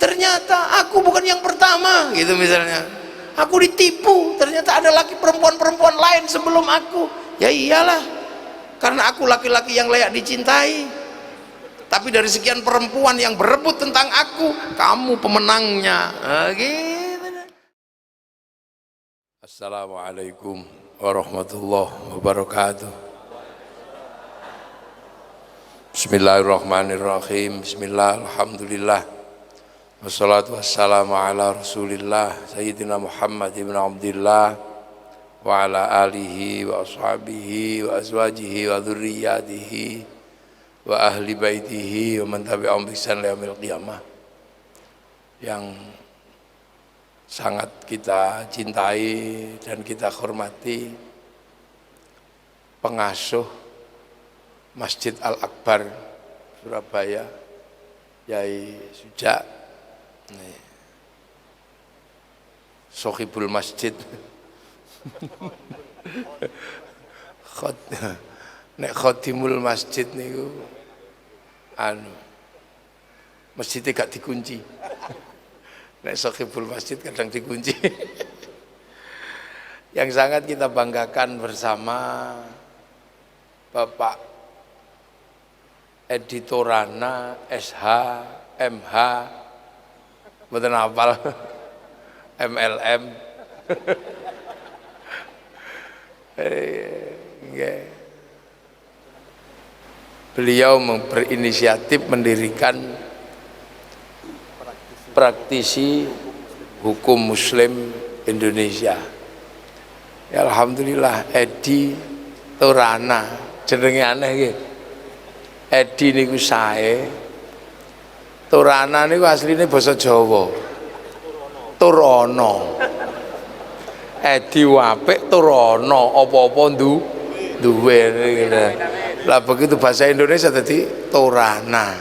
ternyata aku bukan yang pertama gitu misalnya. Aku ditipu, ternyata ada laki perempuan-perempuan lain sebelum aku. Ya iyalah, karena aku laki-laki yang layak dicintai. Tapi dari sekian perempuan yang berebut tentang aku, kamu pemenangnya. Gitu. Assalamualaikum warahmatullahi wabarakatuh. Bismillahirrahmanirrahim. Bismillah, alhamdulillah. Wassalatu wassalamu ala rasulillah Sayyidina Muhammad ibn Abdillah wa ala alihi wa ashabihi wa azwajihi wa dhurriyyatihi wa ahli baitihi wa man tabi'ahum bi ihsan ila yaumil qiyamah. Yang sangat kita cintai dan kita hormati pengasuh Masjid Al-Akbar Surabaya, Yai Suja, Sohibul Masjid. Nek khotimul masjid niku masjidnya gak dikunci. Nek sohibul masjid kadang dikunci. Yang sangat kita banggakan bersama Bapak Editorana SH MH mboten hafal MLM. Beliau berinisiatif mendirikan praktisi hukum Muslim Indonesia. Ya alhamdulillah, Edi Torana jenenge aneh nggih. Edi niku sae, Torana niku asline basa Jawa. Turono. Edi apik turono, apa-apa duwe. Lah begitu bahasa Indonesia tadi Torana.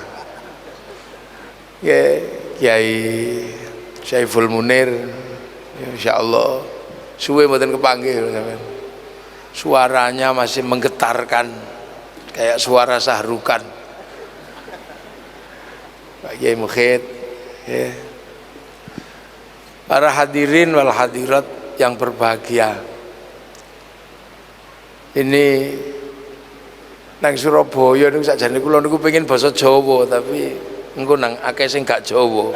Kiai Syaiful Munir, insyaallah suwe mboten kepanggih sampean. Suaranya masih menggetarkan kayak suara Sahrukan. Pak Kiai Mukhid, ya. Para hadirin wal hadirat yang berbahagia. Ini nang Surabaya niku sakjane kula niku pengin basa Jawa tapi engko nang akeh sing gak Jawa.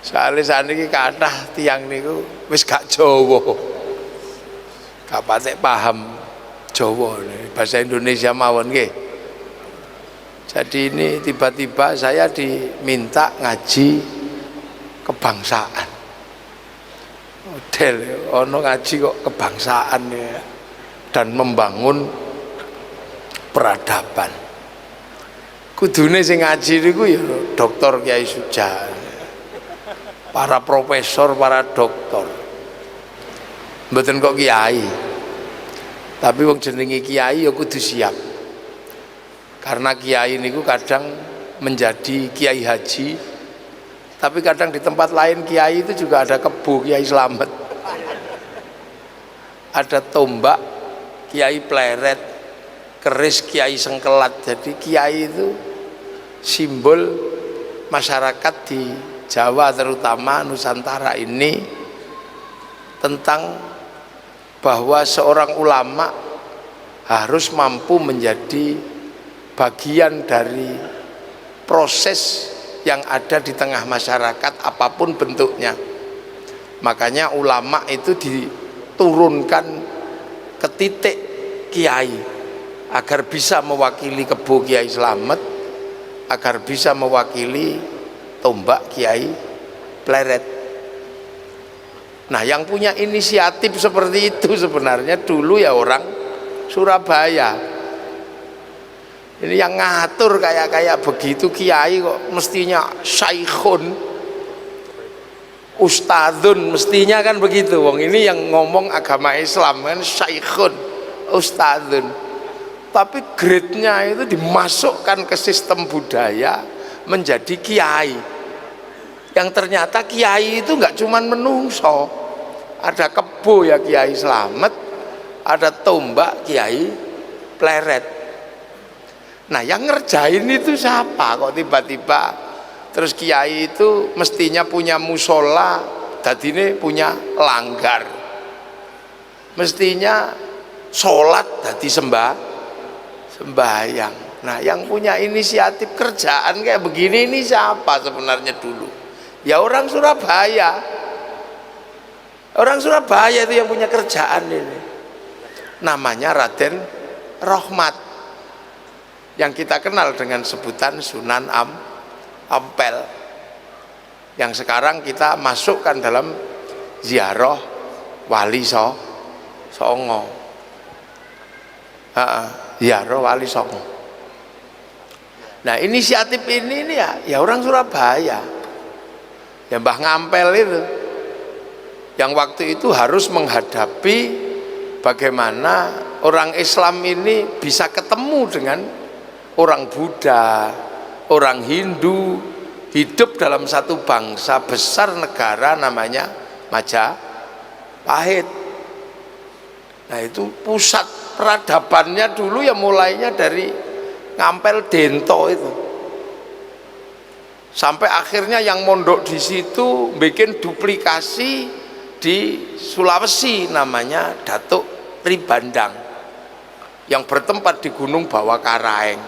Soale saniki kathah tiyang niku wis gak Jawa. Gak patek paham Jawa, bahasa Indonesia mawon nggih. Jadi ini tiba-tiba saya diminta ngaji kebangsaan. Model ono ngaji kok kebangsaan ya, dan membangun peradaban. Kudune sing ngaji niku ya Dr. Kiai Suja. Para profesor, para doktor. Mboten kok kiai. Tapi wong jenenge kiai ya kudu siap. Karena kiai niku kadang menjadi kiai haji, tapi kadang di tempat lain kiai itu juga ada kebo Kiai Slamet, ada tombak Kiai Pleret, keris Kiai Sengkelat. Jadi kiai itu simbol masyarakat di Jawa terutama Nusantara ini, tentang bahwa seorang ulama harus mampu menjadi bagian dari proses yang ada di tengah masyarakat apapun bentuknya. Makanya ulama itu diturunkan ke titik kiai agar bisa mewakili kebo Kiai Slamet, agar bisa mewakili tombak Kiai Pleret. Nah, yang punya inisiatif seperti itu sebenarnya dulu ya orang Surabaya. Ini yang ngatur kayak begitu kiai kok mestinya syaikhun, ustadzun, mestinya kan begitu. Wong ini yang ngomong agama Islam kan syaikhun, ustadzun. Tapi grade-nya itu dimasukkan ke sistem budaya menjadi kiai. Yang ternyata kiai itu nggak cuman menungso, ada kebo ya Kiai Slamet, ada tombak Kiai Pleret. Nah, yang ngerjain itu siapa? Kok tiba-tiba Terus kiai itu mestinya punya musola, dadine punya langgar. Mestinya sholat dadi sembahyang. Nah, yang punya inisiatif kerjaan kayak begini ini siapa sebenarnya dulu? Ya orang Surabaya. Orang Surabaya itu yang punya kerjaan ini. Namanya Raden Rohmat, yang kita kenal dengan sebutan Sunan Ampel, yang sekarang kita masukkan dalam ziarah Wali Songo. Ziarah Wali Songo. Nah, inisiatif ini ya orang Surabaya. Ya Mbah Ngampel itu yang waktu itu harus menghadapi bagaimana orang Islam ini bisa ketemu dengan orang Buddha, orang Hindu, hidup dalam satu bangsa besar negara namanya Majapahit. Nah, itu pusat peradabannya dulu ya mulainya dari Ngampel Dento itu, sampai akhirnya yang mondok di situ bikin duplikasi di Sulawesi namanya Datuk Tribandang yang bertempat di Gunung Bawakaraeng.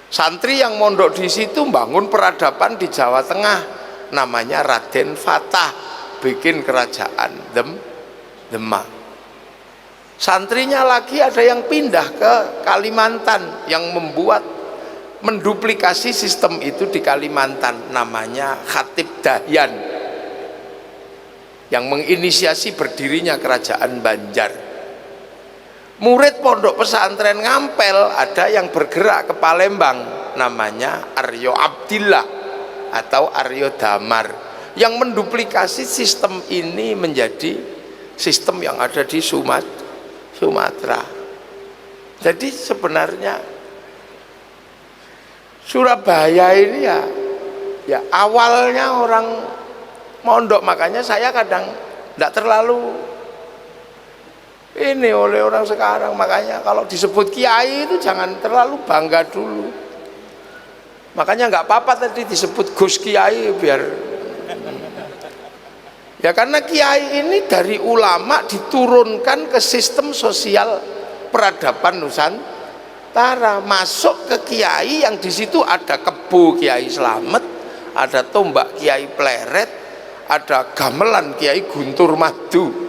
Santri yang mondok di situ bangun peradaban di Jawa Tengah namanya Raden Fatah, bikin kerajaan Demak. Santrinya lagi ada yang pindah ke Kalimantan yang menduplikasi sistem itu di Kalimantan namanya Khatib Dahyan yang menginisiasi berdirinya kerajaan Banjar. Murid pondok pesantren Ngampel ada yang bergerak ke Palembang namanya Aryo Abdillah atau Aryo Damar yang menduplikasi sistem ini menjadi sistem yang ada di Sumatera. Jadi sebenarnya Surabaya ini ya awalnya orang mondok, makanya saya kadang tidak terlalu ini oleh orang sekarang. Makanya kalau disebut kiai itu jangan terlalu bangga dulu. Makanya nggak apa-apa tadi disebut Gus Kiai biar ya, karena kiai ini dari ulama diturunkan ke sistem sosial peradaban Nusantara, masuk ke kiai yang di situ ada kebo Kiai Slamet, ada tombak Kiai Pleret, ada gamelan Kiai Guntur Madu.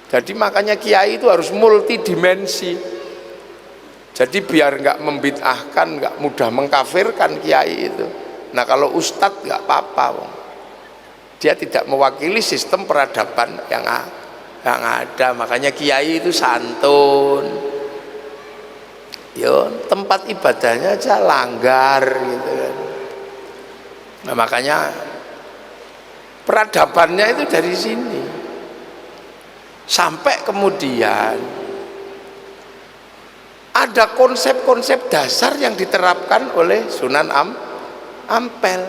Jadi makanya kiai itu harus multidimensi. Jadi biar nggak membid'ahkan, nggak mudah mengkafirkan kiai itu. Nah, kalau ustadz nggak apa-apa, dia tidak mewakili sistem peradaban yang ada. Makanya kiai itu santun. Yo, tempat ibadahnya aja langgar gitu kan. Nah, makanya peradabannya itu dari sini. Sampai kemudian ada konsep-konsep dasar yang diterapkan oleh Sunan Ampel.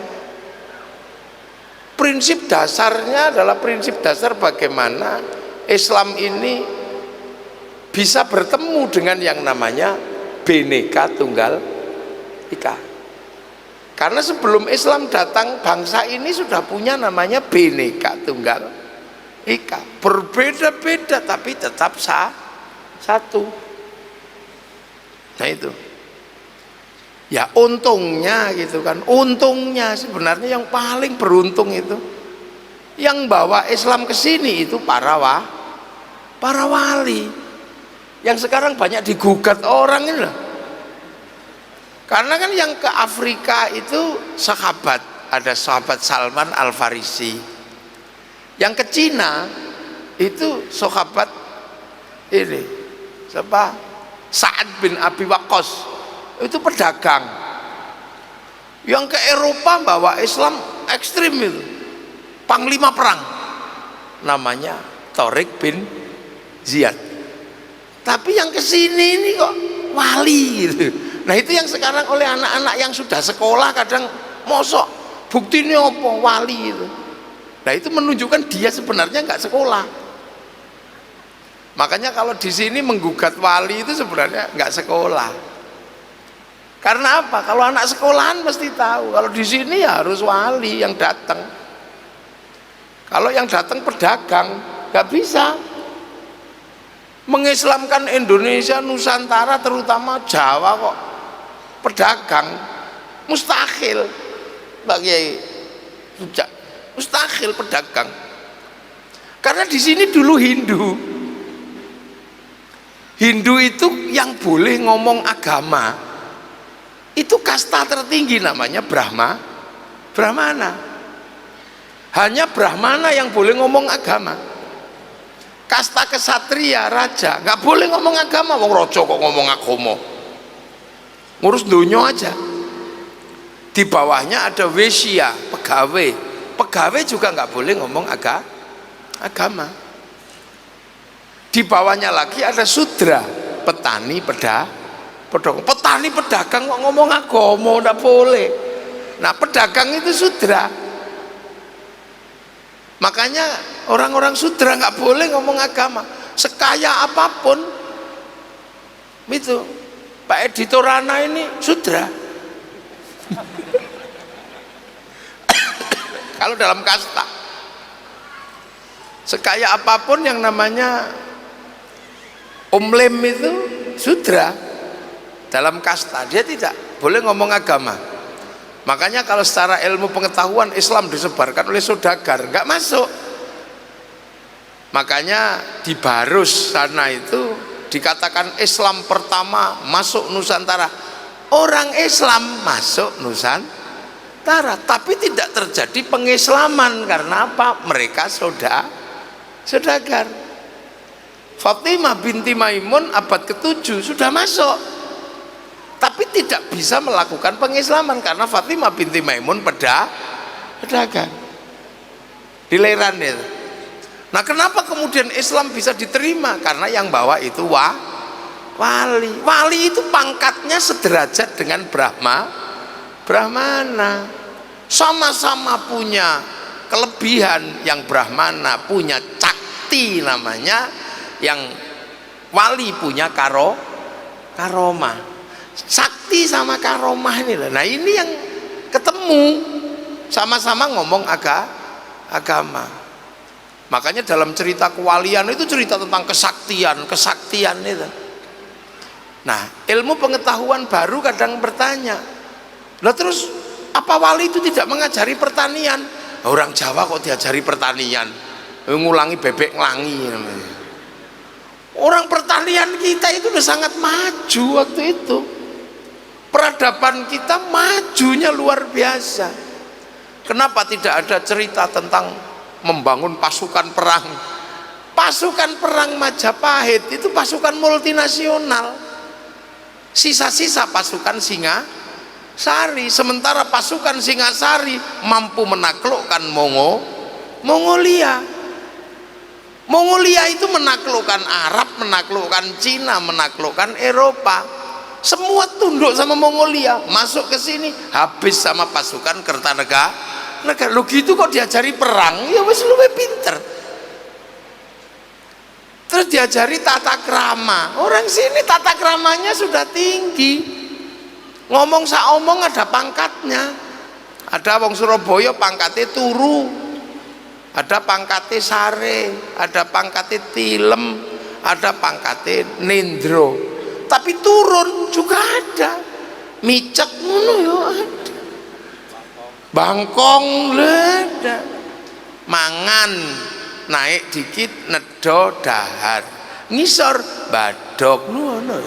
Prinsip dasarnya adalah prinsip dasar bagaimana Islam ini bisa bertemu dengan yang namanya Bhinneka Tunggal Ika. Karena sebelum Islam datang, bangsa ini sudah punya namanya Bhinneka Tunggal Ika, berbeda-beda tapi tetap satu. Nah itu ya untungnya gitu kan, untungnya sebenarnya yang paling beruntung itu yang bawa Islam ke sini itu para wali yang sekarang banyak digugat orang ini loh. Karena kan yang ke Afrika itu sahabat, ada sahabat Salman Al Farisi. Yang ke Cina itu sahabat ini siapa? Sa'ad bin Abi Waqqas, itu pedagang. Yang ke Eropa bawa Islam ekstrim itu, panglima perang, namanya Tariq bin Ziyad. Tapi yang ke sini ini kok wali gitu. Nah, itu yang sekarang oleh anak-anak yang sudah sekolah kadang mosok buktinya apa wali itu. Nah, itu menunjukkan dia sebenarnya nggak sekolah. Makanya kalau di sini menggugat wali itu sebenarnya nggak sekolah. Karena apa? Kalau anak sekolahan pasti tahu. Kalau di sini ya harus wali yang datang. Kalau yang datang pedagang, nggak bisa. Mengislamkan Indonesia, Nusantara, terutama Jawa kok pedagang, mustahil, Pak Kiai. Mustahil pedagang. Karena di sini dulu Hindu itu yang boleh ngomong agama itu kasta tertinggi, namanya Brahmana. Hanya Brahmana yang boleh ngomong agama. Kasta kesatria, raja nggak boleh ngomong agama. Wong raja kok ngomong agama, ngurus dunia aja. Di bawahnya ada wesya, pegawai juga nggak boleh ngomong agama. Di bawahnya lagi ada sudra, petani, pedagang. Petani pedagang kok ngomong agama, nggak boleh. Nah, pedagang itu sudra. Makanya orang-orang sudra nggak boleh ngomong agama. Sekaya apapun itu, Pak Editor Rana ini sudra. Kalau dalam kasta, sekaya apapun yang namanya Om Lem itu sudra dalam kasta, dia tidak boleh ngomong agama. Makanya kalau secara ilmu pengetahuan Islam disebarkan oleh saudagar, nggak masuk. Makanya di Barus sana itu dikatakan Islam pertama masuk Nusantara. Orang Islam masuk Nusantara, tapi tidak terjadi pengislaman. Karena apa? Mereka saudagar. Fatimah binti Maimun abad ke-7 sudah masuk, tapi tidak bisa melakukan pengislaman karena Fatimah binti Maimun pedagang di Leran itu. Nah, kenapa kemudian Islam bisa diterima? Karena yang bawa itu wali. Wali itu pangkatnya sederajat dengan Brahmana. Sama-sama punya kelebihan. Yang Brahmana punya cakti namanya, yang wali punya karomah. Sakti sama karomah ini lah. Nah, ini yang ketemu, sama-sama ngomong agama. Makanya dalam cerita kewalian itu cerita tentang kesaktian itu. Nah, ilmu pengetahuan baru kadang bertanya, lah terus apa wali itu tidak mengajari pertanian? Orang Jawa kok diajari pertanian, ngulangi bebek ngelangi namanya. Orang pertanian kita itu udah sangat maju waktu itu. Peradaban kita majunya luar biasa. Kenapa tidak ada cerita tentang membangun pasukan perang? Pasukan perang Majapahit itu pasukan multinasional. Sisa-sisa pasukan Singasari. Sementara pasukan Singasari mampu menaklukkan Mongolia. Mongolia itu menaklukkan Arab, menaklukkan Cina, menaklukkan Eropa. Semua tunduk sama Mongolia, masuk ke sini habis sama pasukan Kertanegara. Lo gitu kok diajari perang? Ya wis luwih pinter. Terus diajari tata krama. Orang sini tata kramanya sudah tinggi. Ngomong saomong ada pangkatnya. Ada wong Surabaya pangkatnya turu, ada pangkatnya sare, ada pangkatnya tilem, ada pangkatnya nendro. Tapi turun juga ada, micak ngono ya ada, bangkong ada, mangan naik dikit nedo dahar, ngisor badok ngono.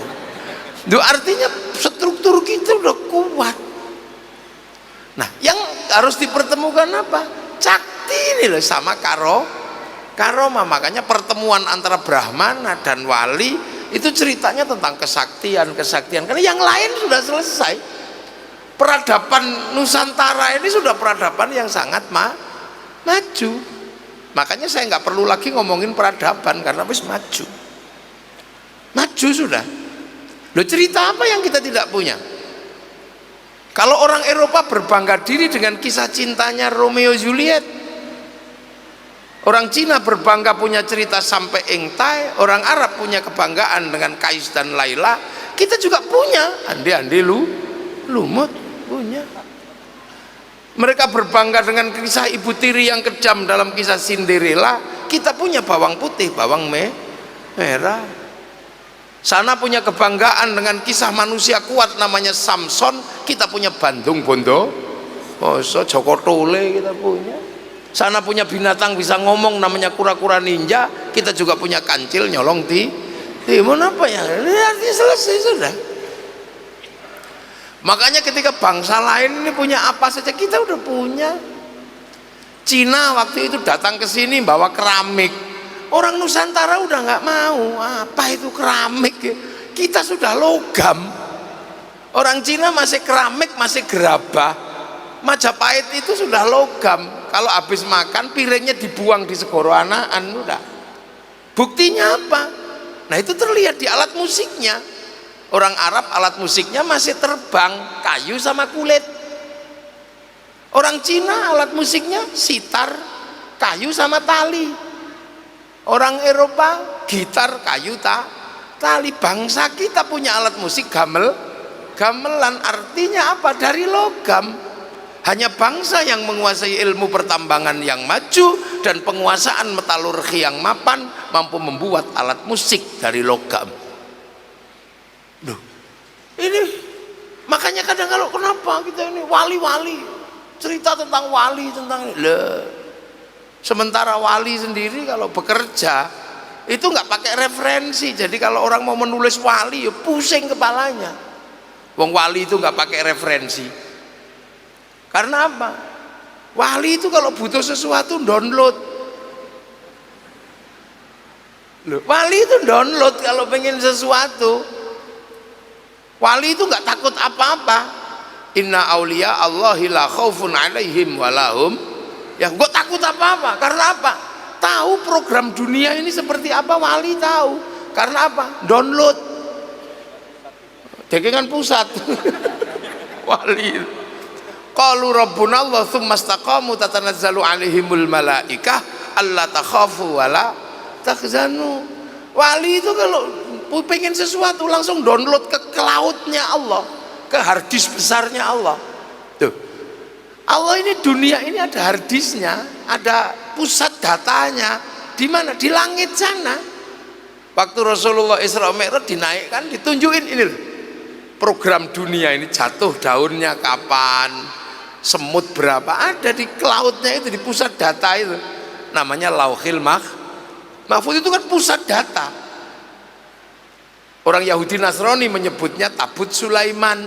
Itu artinya struktur kita udah kuat. Nah, yang harus dipertemukan apa? Cakti ini loh sama karoma. Makanya pertemuan antara Brahmana dan wali itu ceritanya tentang kesaktian. Karena yang lain sudah selesai. Peradaban Nusantara ini sudah peradaban yang sangat maju. Makanya saya nggak perlu lagi ngomongin peradaban karena wis maju sudah. Loh, cerita apa yang kita tidak punya? Kalau orang Eropa berbangga diri dengan kisah cintanya Romeo Juliet, orang Cina berbangga punya cerita sampai Engtai, orang Arab punya kebanggaan dengan Kais dan Laila, kita juga punya ande-ande lumut punya. Mereka berbangga dengan kisah ibu tiri yang kejam dalam kisah Cinderella. Kita punya bawang putih, bawang merah. Sana punya kebanggaan dengan kisah manusia kuat namanya Samson. Kita punya Bandung Bondo, Joko Tole kita punya. Sana punya binatang bisa ngomong namanya kura-kura ninja. Kita juga punya kancil nyolong timun apa ya? Ini artinya selesai sudah. Makanya ketika bangsa lain ini punya apa saja, kita udah punya. Cina waktu itu datang ke sini bawa keramik. Orang Nusantara udah nggak mau. Apa itu keramik? Kita sudah logam. Orang Cina masih keramik, masih gerabah. Majapahit itu sudah logam. Kalau habis makan piringnya dibuang di segoro anaan udah. Buktinya apa? Nah itu terlihat di alat musiknya. Orang Arab alat musiknya masih terbang, kayu sama kulit. Orang Cina alat musiknya sitar, kayu sama tali. Orang Eropa gitar, kayu, tali. Bangsa kita punya alat musik gamelan. Artinya apa? Dari logam. Hanya bangsa yang menguasai ilmu pertambangan yang maju dan penguasaan metalurgi yang mapan mampu membuat alat musik dari logam. Duh, ini makanya kadang kalau kenapa kita ini wali-wali cerita tentang wali tentang sementara wali sendiri kalau bekerja itu nggak pakai referensi. Jadi kalau orang mau menulis wali ya pusing kepalanya. Wong wali itu nggak pakai referensi. Karena apa? Wali itu kalau butuh sesuatu download. Loh, wali itu download kalau pengen sesuatu. Wali itu nggak takut apa-apa. Inna auliya Allahi la khaufun alaihim walahum. Ya nggak takut apa-apa. Karena apa? Tahu program dunia ini seperti apa. Wali tahu. Karena apa? Download. Dekengan pusat. Wali. Qalu rabbuna Allah tsumma istaqamu tatanazzalu alaihimul malaikah alla takhafu wala tahzanu. Wali itu kalau pengen sesuatu langsung download ke cloudnya Allah, ke harddisk besarnya Allah. Tuh, Allah ini dunia ini ada harddisknya, ada pusat datanya. Di mana? Di langit sana. Waktu Rasulullah Isra Mi'raj dinaikkan, ditunjukin ini loh, program dunia ini jatuh daunnya kapan, semut berapa, ada di cloudnya itu, di pusat data itu. Namanya Lauhil Mahfuz, itu kan pusat data. Orang Yahudi Nasrani menyebutnya tabut Sulaiman.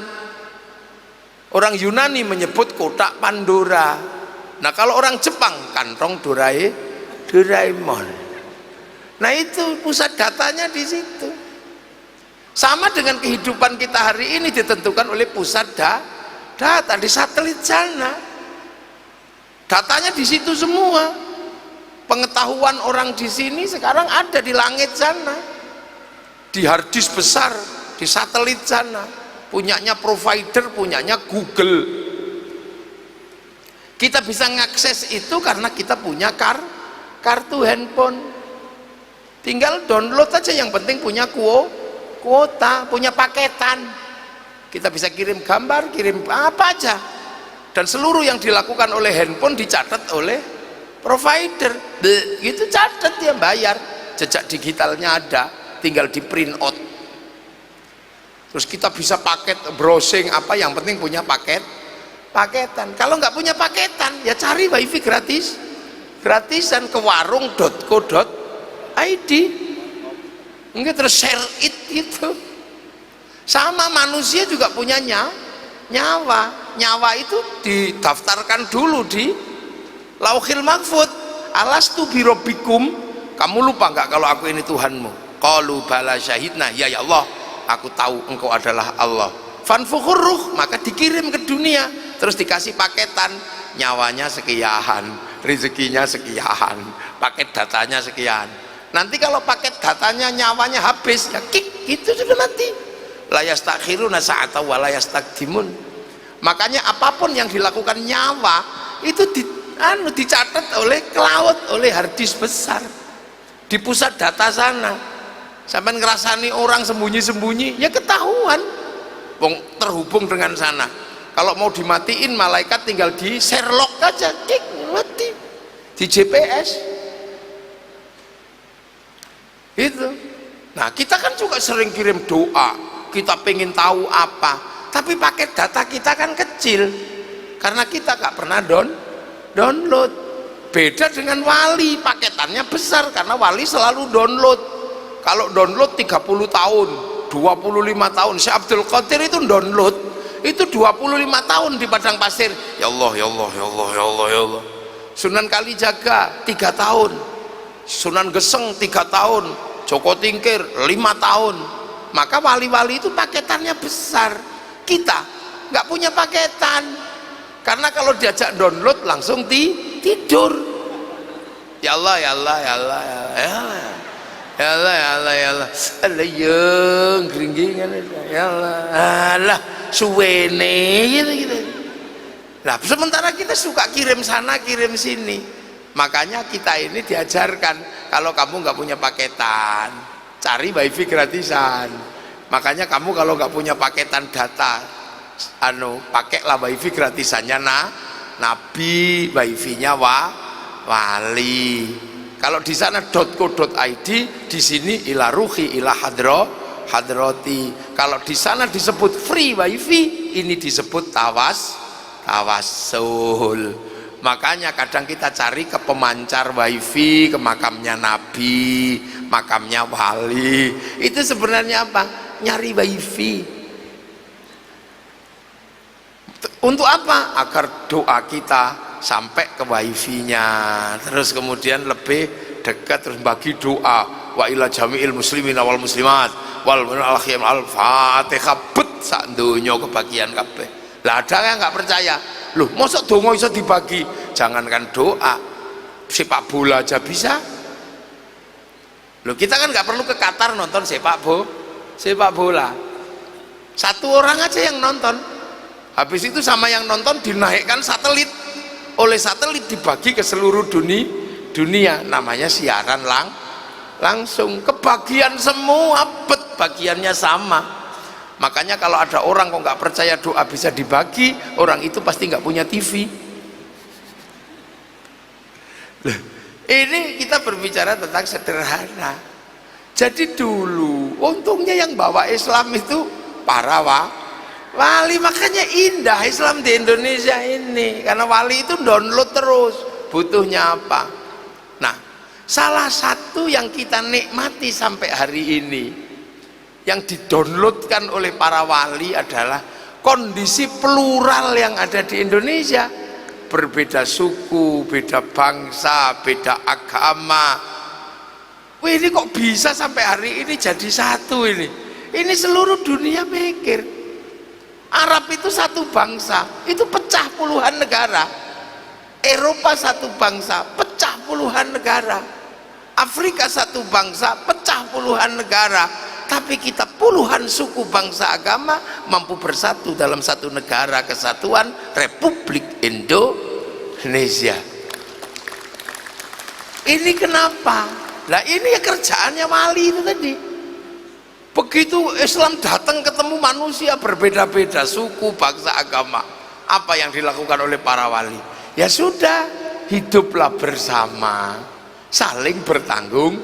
Orang Yunani menyebut kotak Pandora. Nah kalau orang Jepang kantong Doraemon. Nah itu pusat datanya di situ. Sama dengan kehidupan kita hari ini ditentukan oleh pusat data di satelit sana. Datanya di situ semua. Pengetahuan orang di sini sekarang ada di langit sana. Di harddisk besar, di satelit sana, punyanya provider, punyanya Google. Kita bisa mengakses itu karena kita punya kartu handphone. Tinggal download aja, yang penting punya kuota, punya paketan. Kita bisa kirim gambar, kirim apa aja. Dan seluruh yang dilakukan oleh handphone dicatat oleh provider. Gitu catat, dia bayar. Jejak digitalnya ada. Tinggal di print out. Terus kita bisa paket browsing apa, yang penting punya paketan. Kalau nggak punya paketan ya cari wifi gratisan ke warung.co.id. Enggak, terus share it gitu. Sama manusia juga punya nyawa itu didaftarkan dulu di Lauhil Mahfuz. Alastu birabbikum, kamu lupa nggak kalau aku ini Tuhanmu? Qalu bala syahidna, ya Allah, aku tahu engkau adalah Allah. Fanfukhur ruh, maka dikirim ke dunia, terus dikasih paketan, nyawanya sekian, rezekinya sekian, paket datanya sekian. Nanti kalau paket datanya nyawanya habis, ya kik, itu sudah mati. La yastakhiruna sa'ata wa la yastaqdimun. Makanya apapun yang dilakukan nyawa itu dicatat oleh cloud, oleh harddisk besar di pusat data sana. Sampai ngerasani orang sembunyi-sembunyi ya ketahuan. wong terhubung dengan sana. Kalau mau dimatiin malaikat tinggal di Sherlock aja, klik mati di GPS itu. Nah kita kan juga sering kirim doa, kita pengen tahu apa, tapi paket data kita kan kecil karena kita gak pernah download. Beda dengan wali, paketannya besar karena wali selalu download. Kalau download 30 tahun 25 tahun, Syekh Abdul Qadir itu download itu 25 tahun di padang pasir, ya Allah ya Allah ya Allah ya Allah ya Allah. Sunan Kalijaga 3 tahun, Sunan Geseng 3 tahun, Joko Tingkir 5 tahun. Maka wali-wali itu paketannya besar. Kita nggak punya paketan karena kalau diajak download langsung tidur. Ya Allah ya Allah ya Allah ya Allah ya Allah ya Allah ya Allah ya Allah Allah yang geringingan ya Allah alah suwene gitu. Nah sementara kita suka kirim sana kirim sini. Makanya kita ini diajarkan kalau kamu nggak punya paketan cari wifi gratisan. Makanya kamu kalau nggak punya paketan data pakailah wifi gratisannya Nabi, wifi-nya wali. Kalau di sana .co.id, di sini ila ruhi ila hadrati. Kalau di sana disebut free wifi, ini disebut tawassul. Makanya kadang kita cari ke pemancar wifi, ke makamnya Nabi, makamnya wali. Itu sebenarnya apa? Nyari wifi. Untuk apa? Agar doa kita sampai ke wifi-nya, terus kemudian lebih dekat, terus bagi doa wa ila jami'il muslimin wal muslimat wal mu'alakhim al-fatihah bet sak donya kebagian kabeh. Lah ada yang nggak percaya, loh mosok donga iso dibagi? Jangankan doa, sepak bola aja bisa. Loh kita kan nggak perlu ke Qatar nonton sepak bola, satu orang aja yang nonton, habis itu sama yang nonton dinaikkan satelit, oleh satelit dibagi ke seluruh dunia, namanya siaran langsung, kebagian semua, bagiannya sama. Makanya kalau ada orang kok nggak percaya doa bisa dibagi, orang itu pasti nggak punya TV. Loh, ini kita berbicara tentang sederhana. Jadi dulu untungnya yang bawa Islam itu para wali, makanya indah Islam di Indonesia ini, karena wali itu download terus, butuhnya apa. Nah salah satu yang kita nikmati sampai hari ini yang didownloadkan oleh para wali adalah kondisi plural yang ada di Indonesia. Berbeda suku, beda bangsa, beda agama. Wih, ini kok bisa sampai hari ini jadi satu ini seluruh dunia mikir. Arab itu satu bangsa, itu pecah puluhan negara. Eropa satu bangsa, pecah puluhan negara. Afrika satu bangsa, pecah puluhan negara. Tapi kita puluhan suku, bangsa, agama mampu bersatu dalam satu negara kesatuan Republik Indonesia. Ini kenapa? Nah ini ya kerjaannya wali itu tadi. Begitu Islam datang ketemu manusia berbeda-beda suku, bangsa, agama, apa yang dilakukan oleh para wali? Ya sudah, hiduplah bersama, saling bertanggung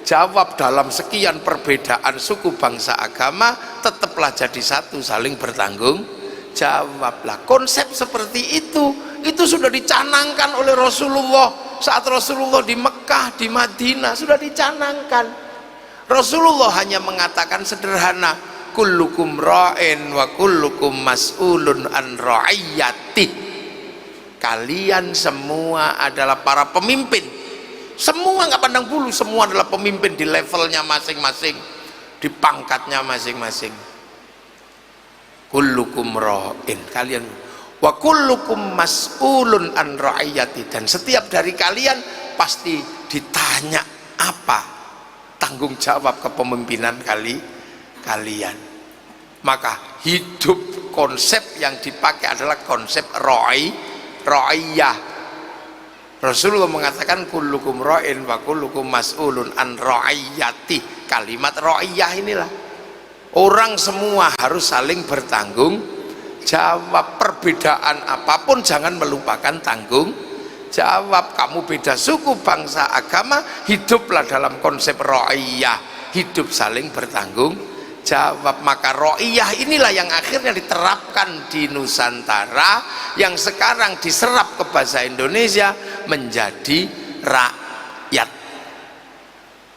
jawab dalam sekian perbedaan suku, bangsa, agama, tetaplah jadi satu, saling bertanggung jawablah. Konsep seperti itu sudah dicanangkan oleh Rasulullah saat Rasulullah di Mekah, di Madinah, sudah dicanangkan. Rasulullah hanya mengatakan sederhana, kullukum ra'in wa kullukum mas'ulun an ra'iyati. Kalian semua adalah para pemimpin, semua nggak pandang bulu, semua adalah pemimpin di levelnya masing-masing, di pangkatnya masing-masing. Kullukum ra'in, kalian, wa kullukum mas'ulun an ra'iyati, dan setiap dari kalian pasti ditanya apa tanggung jawab kepemimpinan kalian. Maka hidup, konsep yang dipakai adalah konsep ra'iyah. Rasulullah mengatakan kullukum ra'in wa kullukum mas'ulun an ra'iyati. Kalimat ra'iyah inilah Orang semua harus saling bertanggung jawab. Perbedaan apapun jangan melupakan tanggung jawab. Kamu beda suku, bangsa, agama, hiduplah dalam konsep ra'iyah, hidup saling bertanggung jawab. Maka ra'iyah inilah yang akhirnya diterapkan di Nusantara, yang sekarang diserap ke bahasa Indonesia menjadi rakyat.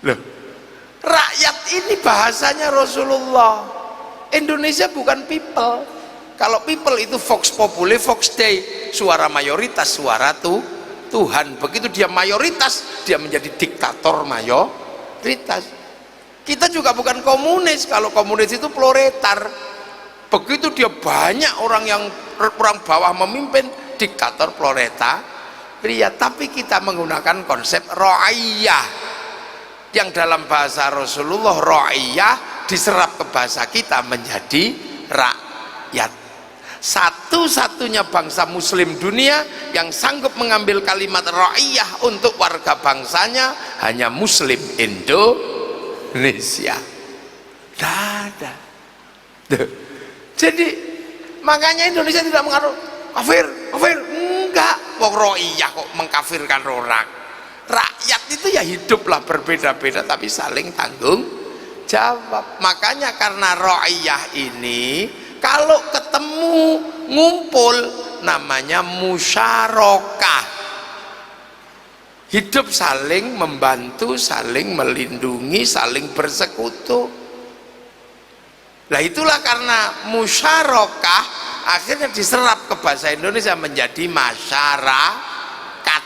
Loh, rakyat ini bahasanya Rasulullah. Indonesia bukan people. Kalau people itu vox populi, vox dei, suara mayoritas, suara Tuhan. Begitu dia mayoritas, dia menjadi diktator mayoritas. Kita juga bukan komunis. Kalau komunis itu proletar. Begitu dia banyak orang bawah memimpin, diktator proletar. Tapi kita menggunakan konsep ra'iyah, yang dalam bahasa Rasulullah ra'iyah diserap ke bahasa kita menjadi rakyat. Satu-satunya bangsa muslim dunia yang sanggup mengambil kalimat ra'iyah untuk warga bangsanya hanya muslim Indonesia. Tidak ada. Jadi makanya Indonesia tidak mengaruh kafir, enggak. Wong ra'iyah kok mengkafirkan orang. Rakyat itu ya hiduplah berbeda-beda tapi saling tanggung jawab. Makanya karena ra'iyah ini kalau ketemu ngumpul namanya musyarakah, hidup saling membantu, saling melindungi, saling bersekutu. Nah itulah karena musyarakah akhirnya diserap ke bahasa Indonesia menjadi masyarakat.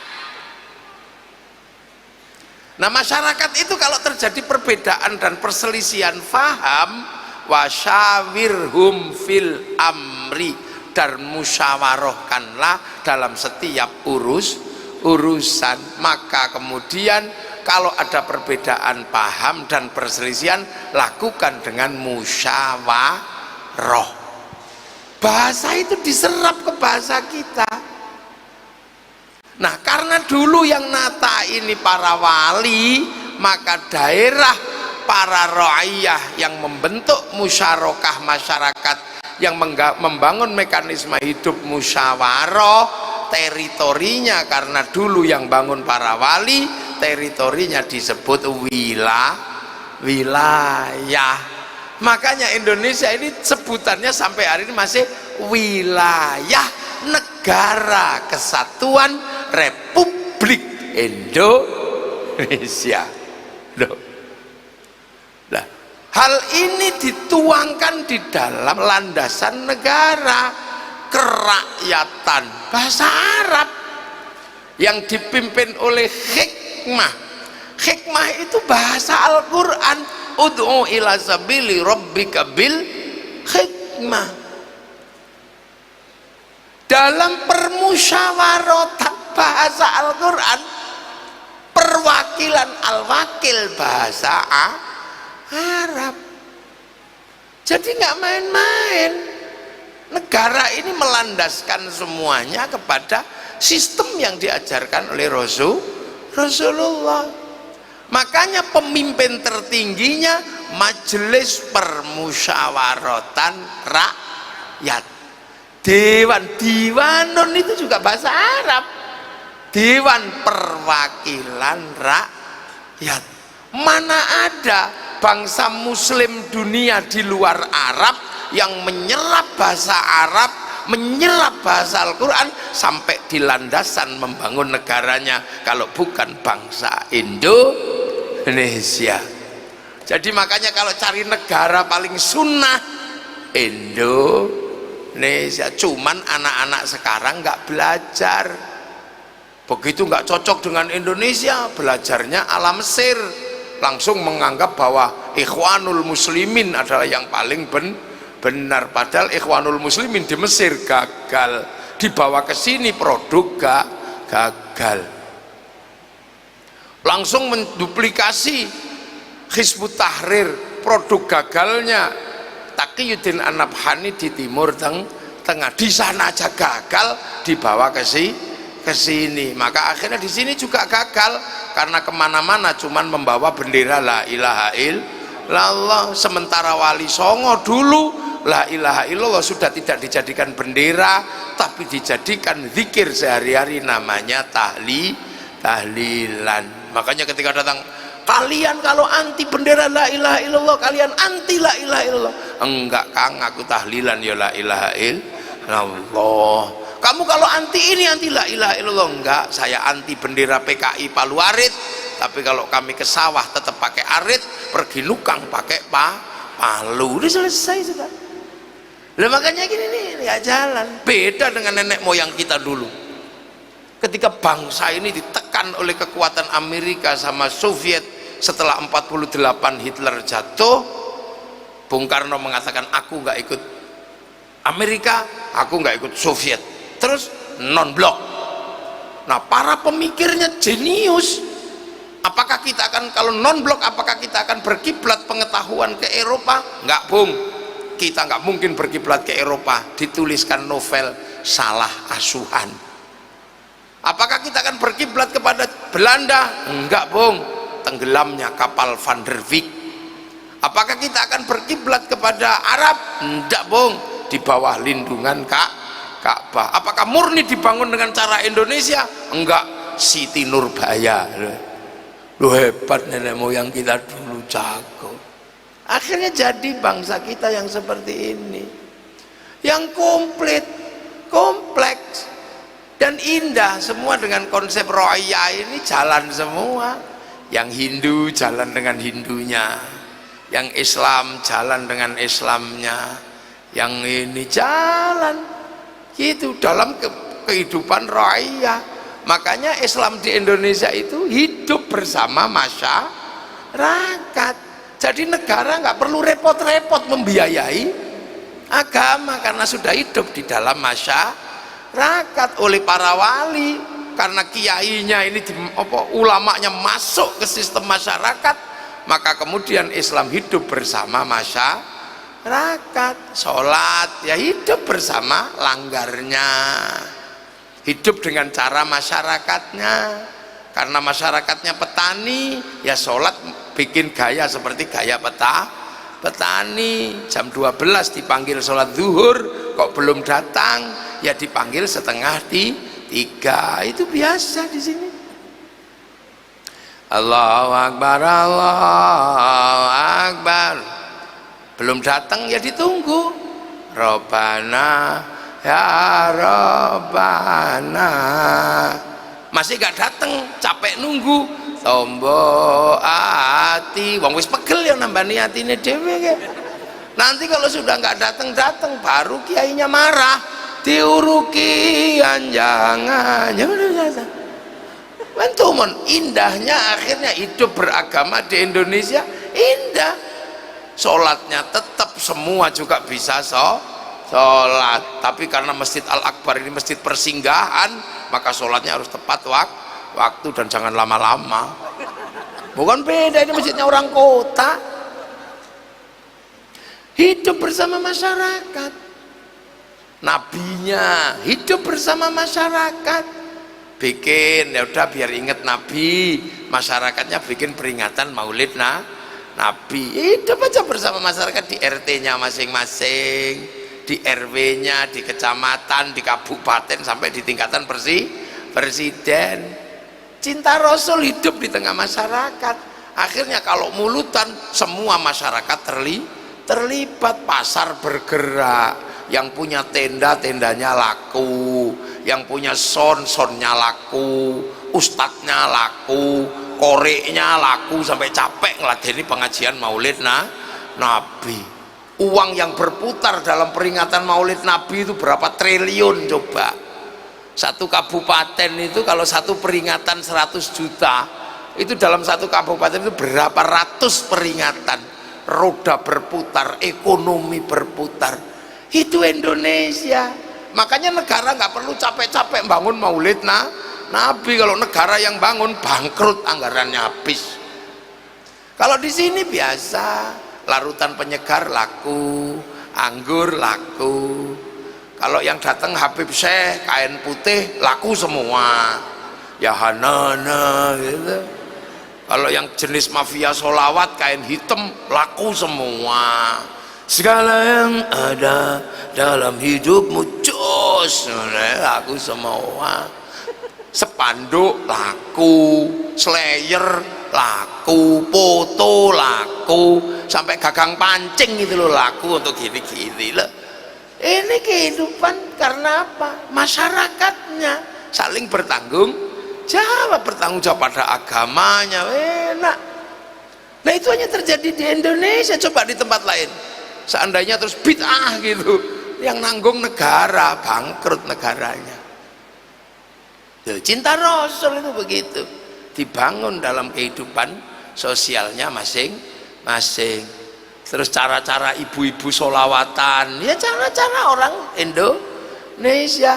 Nah masyarakat itu kalau terjadi perbedaan dan perselisihan faham, wasyawirhum fil amri, dan musyawarahkanlah dalam setiap urusan. Maka kemudian kalau ada perbedaan paham dan perselisihan, lakukan dengan musyawarah. Bahasa itu diserap ke bahasa kita. Nah karena dulu yang nata ini para wali, maka daerah para ra'iyah yang membentuk musyarakah masyarakat yang membangun mekanisme hidup musyawarah, teritorinya karena dulu yang bangun para wali, teritorinya disebut wilayah. Makanya Indonesia ini sebutannya sampai hari ini masih wilayah negara kesatuan Republik Indonesia. Nah, hal ini dituangkan di dalam landasan negara kerakyatan bahasa Arab yang dipimpin oleh hikmah. Hikmah itu bahasa Al-Quran. Ud'u ila sabili rabbika bil hikmah. Dalam permusyawaratan bahasa Al-Quran, perwakilan al-wakil bahasa Arab. Jadi nggak main-main. Negara ini melandaskan semuanya kepada sistem yang diajarkan oleh Rasulullah. Makanya pemimpin tertingginya Majelis Permusyawaratan Rakyat. Diwanun itu juga bahasa Arab. Dewan Perwakilan Rakyat. Mana ada bangsa muslim dunia di luar Arab yang menyerap bahasa Arab, menyerap bahasa Al-Quran sampai di landasan membangun negaranya kalau bukan bangsa Indonesia. Jadi makanya kalau cari negara paling sunnah, Indonesia. Cuman anak-anak sekarang nggak belajar, begitu nggak cocok dengan Indonesia, belajarnya ala Mesir, langsung menganggap bahwa Ikhwanul Muslimin adalah yang paling benar. Padahal Ikhwanul Muslimin di Mesir gagal, dibawa ke sini produk gagal, langsung menduplikasi Hizbut Tahrir, produk gagalnya Taqiyuddin An-Nabhani di Timur Tengah. Di sana aja gagal, dibawa ke sini. Maka akhirnya di sini juga gagal karena kemana-mana cuman membawa bendera la ilaha illallah. Sementara Wali Songo dulu la ilaha illallah sudah tidak dijadikan bendera, tapi dijadikan zikir sehari-hari, namanya tahlilan. Makanya ketika datang, kalian kalau anti bendera la ilaha illallah, kalian anti la ilaha illallah. Enggak Kang, aku tahlilan ya la ilaha illallah. Kamu kalau anti ini anti la ilaha illallah. Enggak, saya anti bendera PKI Palu Arit, tapi kalau kami ke sawah tetap pakai arit, pergi nukang pakai palu. Udah selesai sudah. Lah makanya gini nih, nggak jalan. Beda dengan nenek moyang kita dulu. Ketika bangsa ini ditekan oleh kekuatan Amerika sama Soviet, setelah 48 Hitler jatuh, Bung Karno mengatakan aku nggak ikut Amerika, aku nggak ikut Soviet, terus non blok. Nah, para pemikirnya jenius. Apakah kita akan, kalau non blok, apakah kita akan berkiblat pengetahuan ke Eropa? Nggak Bung, kita nggak mungkin berkiblat ke Eropa. Dituliskan novel Salah Asuhan. Apakah kita akan berkiblat kepada Belanda? Enggak Bung, tenggelamnya kapal Van der Wijk. Apakah kita akan berkiblat kepada Arab? Enggak Bung, di bawah lindungan Ka'bah. Apakah murni dibangun dengan cara Indonesia? Enggak, Siti Nurbaya. Loh, hebat nenek moyang kita dulu, jago. Akhirnya jadi bangsa kita yang seperti ini, yang komplit, kompleks dan indah, semua dengan konsep roya ini jalan semua. Yang Hindu jalan dengan Hindunya, yang Islam jalan dengan Islamnya, yang ini jalan gitu dalam kehidupan roya. Makanya Islam di Indonesia itu hidup bersama masyarakat. Jadi negara nggak perlu repot-repot membiayai agama karena sudah hidup di dalam masyarakat oleh para wali. Karena kiainya ini ulamanya masuk ke sistem masyarakat, maka kemudian Islam hidup bersama masyarakat. Sholat ya hidup bersama langgarnya, hidup dengan cara masyarakatnya. Karena masyarakatnya petani, ya sholat bikin gaya seperti gaya petani. Jam 12 dipanggil sholat zuhur, kok belum datang, ya dipanggil setengah 3. Itu biasa di sini. Allahu Akbar, Allahu Akbar. Belum datang ya ditunggu. Robbana ya Robbana. Masih gak datang, capek nunggu. Tombo ati, wong wis pegel ya nambani atine dhewe ya. Nanti kalau sudah nggak datang baru kiainya marah, diuruki anjangan. Ya udah. Mantumun, indahnya akhirnya hidup beragama di Indonesia indah. Sholatnya tetap semua juga bisa sholat, tapi karena Masjid Al-Akbar ini masjid persinggahan, maka sholatnya harus tepat waktu dan jangan lama-lama. Bukan beda, ini masjidnya orang kota. Hidup bersama masyarakat. Nabinya hidup bersama masyarakat. Bikin, ya udah biar inget Nabi, masyarakatnya bikin peringatan Maulid Nabi. Hidup aja bersama masyarakat di RT-nya masing-masing, di RW-nya, di kecamatan, di kabupaten, sampai di tingkatan presiden. Cinta Rasul hidup di tengah masyarakat. Akhirnya kalau mulutan semua masyarakat terlibat. Pasar bergerak, yang punya tendanya laku, yang punya sonnya laku, ustadznya laku, koreknya laku, sampai capek ngeladeni pengajian Maulid Nabi. Uang yang berputar dalam peringatan Maulid Nabi itu berapa triliun coba. Satu kabupaten itu kalau satu peringatan 100 juta, itu dalam satu kabupaten itu berapa ratus peringatan. Roda berputar, ekonomi berputar. Itu Indonesia. Makanya negara nggak perlu capek-capek bangun Maulid Nabi. Kalau negara yang bangun bangkrut, anggarannya habis. Kalau di sini biasa, larutan penyegar laku, anggur laku. Kalau yang datang Habib Syekh kain putih laku semua, ya hanana gitu. Kalau yang jenis mafia solawat kain hitam laku semua. Segala yang ada dalam hidupmu jos laku semua. Spanduk laku, slayer laku, foto laku, sampai gagang pancing itu loh laku untuk gini-gini loh. Ini kehidupan karena apa? Masyarakatnya saling bertanggung jawab pada agamanya. Enak. Nah itu hanya terjadi di Indonesia, coba di tempat lain seandainya terus bid'ah gitu, yang nanggung negara, bangkrut negaranya. Tuh, cinta Rasul itu begitu dibangun dalam kehidupan sosialnya masing-masing. Terus cara-cara ibu-ibu solawatan, ya cara-cara orang Indonesia.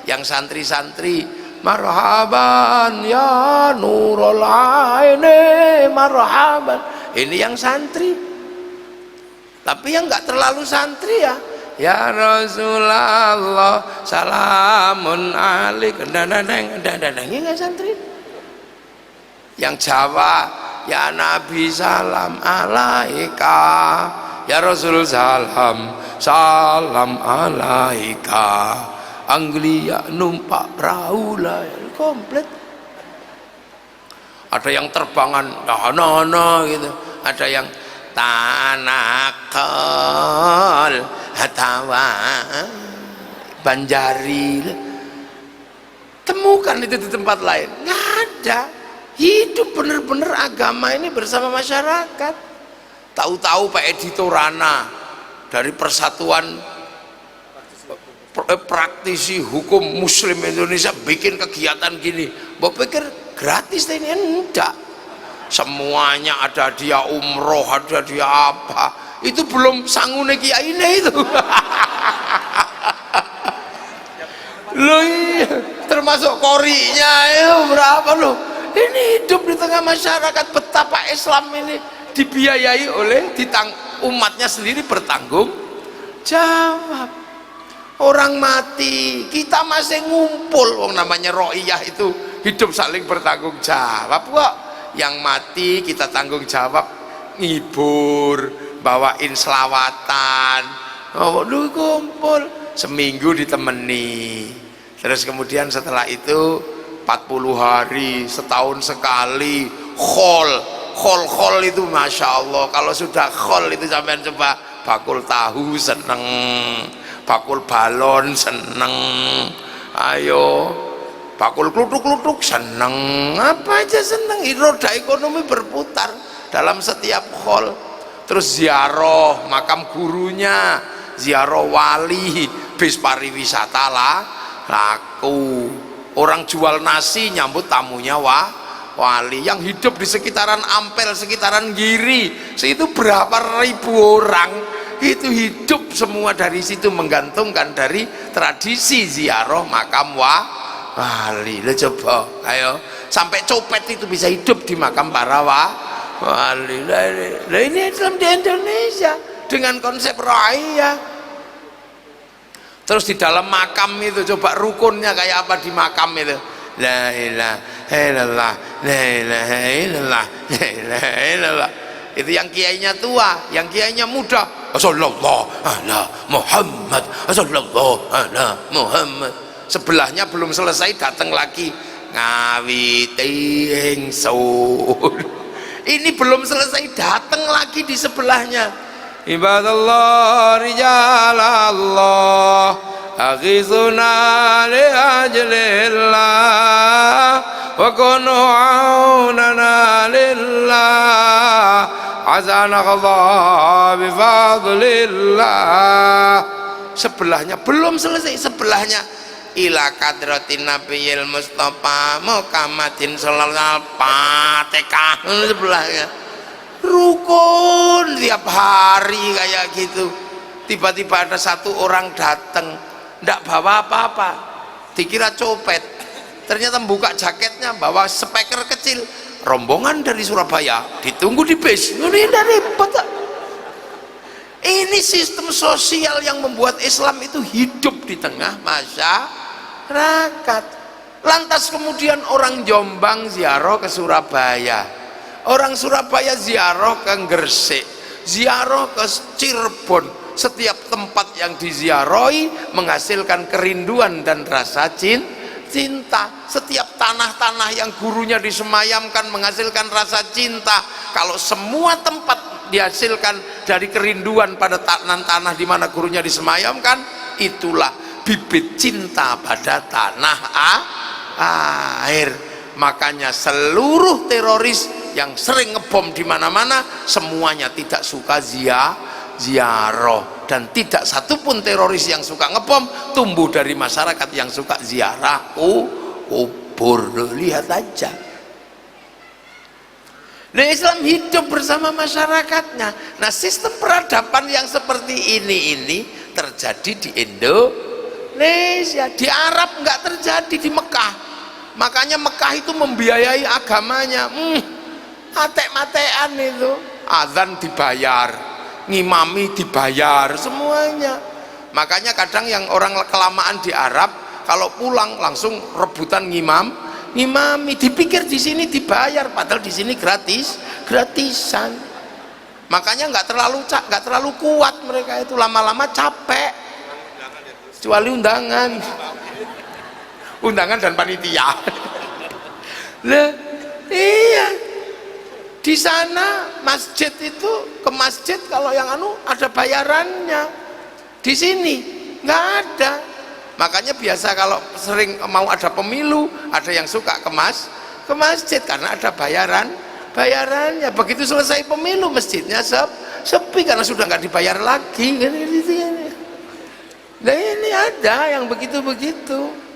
Yang santri-santri, marhaban ya nurul aini marhaban, ini yang santri. Tapi yang nggak terlalu santri ya Rasulullah salamun alaik dadadeng ini nggak santri. Yang Jawa, ya Nabi salam alaika, ya Rasul salam alaika, Anglia numpak perahu lah, komplit. Ada yang terbangan nah gitu, ada yang tanakal hatawa banjari. Temukan itu di tempat lain, nggak ada. Hidup bener-bener agama ini bersama masyarakat. Tahu-tahu Pak Edi Torana dari Persatuan Praktisi Hukum Muslim Indonesia bikin kegiatan gini, mbok pikir gratis ini? Enggak, semuanya ada, dia umroh, ada dia apa, itu belum sangune kiai ini itu. Loh iya, termasuk korinya itu berapa loh. Ini hidup di tengah masyarakat, betapa Islam ini dibiayai oleh umatnya sendiri bertanggung jawab. Orang mati kita masih ngumpul, namanya ro'iyah itu hidup saling bertanggung jawab kok. Yang mati kita tanggung jawab, ngibur, bawain selawatan, lu kumpul seminggu ditemani. Terus kemudian setelah itu 40 hari, setahun sekali khol itu Masya Allah. Kalau sudah khol itu sampean coba bakul tahu seneng, bakul balon seneng, ayo bakul klutuk-klutuk seneng, apa aja seneng. Roda ekonomi berputar dalam setiap khol. Terus ziarah makam gurunya, ziarah wali, bis pariwisata lah laku. Orang jual nasi nyambut tamunya wali. Yang hidup di sekitaran Ampel, sekitaran Giri, itu berapa ribu orang itu hidup semua dari situ, menggantungkan dari tradisi ziarah makam wali. Lo coba, ayo, sampai copet itu bisa hidup di makam para wali. Lah ini Islam di Indonesia dengan konsep raya. Terus di dalam makam itu coba rukunnya kayak apa di makam itu? La ilaha illallah, la ilaha illallah, la ilaha illallah. Itu yang kiainya tua, yang kiainya muda. Sallallahu ala Muhammad, sallallahu ala Muhammad. Sebelahnya belum selesai datang lagi, ngawiti ingsun. Ini belum selesai datang lagi di sebelahnya. Ibadallah rijalallah aghizuna li ajlillah wa kunu aunana lillah azanallah bifadlillah. Sebelahnya belum selesai, sebelahnya ila kadratin nabiyil mustafa muhammadin sallallahu fatihah. Sebelahnya rukun tiap hari kayak gitu. Tiba-tiba ada satu orang datang, ndak bawa apa-apa, dikira copet, ternyata buka jaketnya bawa speaker kecil, rombongan dari Surabaya, ditunggu di bis. Ini dari ini sistem sosial yang membuat Islam itu hidup di tengah masyarakat. Lantas kemudian orang Jombang ziarah ke Surabaya, Orang Surabaya ziarah ke Gresik, ziarah ke Cirebon. Setiap tempat yang diziarahi menghasilkan kerinduan dan rasa cinta. Setiap tanah-tanah yang gurunya disemayamkan menghasilkan rasa cinta. Kalau semua tempat dihasilkan dari kerinduan pada tanah di mana gurunya disemayamkan, itulah bibit cinta pada tanah air. Makanya seluruh teroris yang sering ngebom di mana-mana semuanya tidak suka ziarah, dan tidak satupun teroris yang suka ngebom tumbuh dari masyarakat yang suka ziarah kubur. Lihat aja. Nah, Islam hidup bersama masyarakatnya. Nah, sistem peradaban yang seperti ini terjadi di Indonesia. Di Arab nggak terjadi, di Mekah. Makanya Mekah itu membiayai agamanya. Matek-matean itu, azan dibayar, ngimami dibayar, semuanya. Makanya kadang yang orang kelamaan di Arab kalau pulang langsung rebutan ngimami, dipikir di sini dibayar, padahal di sini gratisan. Makanya nggak terlalu kuat mereka itu, lama-lama capek. Kecuali undangan dan panitia. Lah, iya. Di sana masjid itu, ke masjid kalau yang ada bayarannya. Di sini nggak ada. Makanya biasa kalau sering mau ada pemilu, ada yang suka ke masjid karena ada bayarannya. Begitu selesai pemilu masjidnya sepi karena sudah nggak dibayar lagi. Nah, ini ada yang begitu-begitu.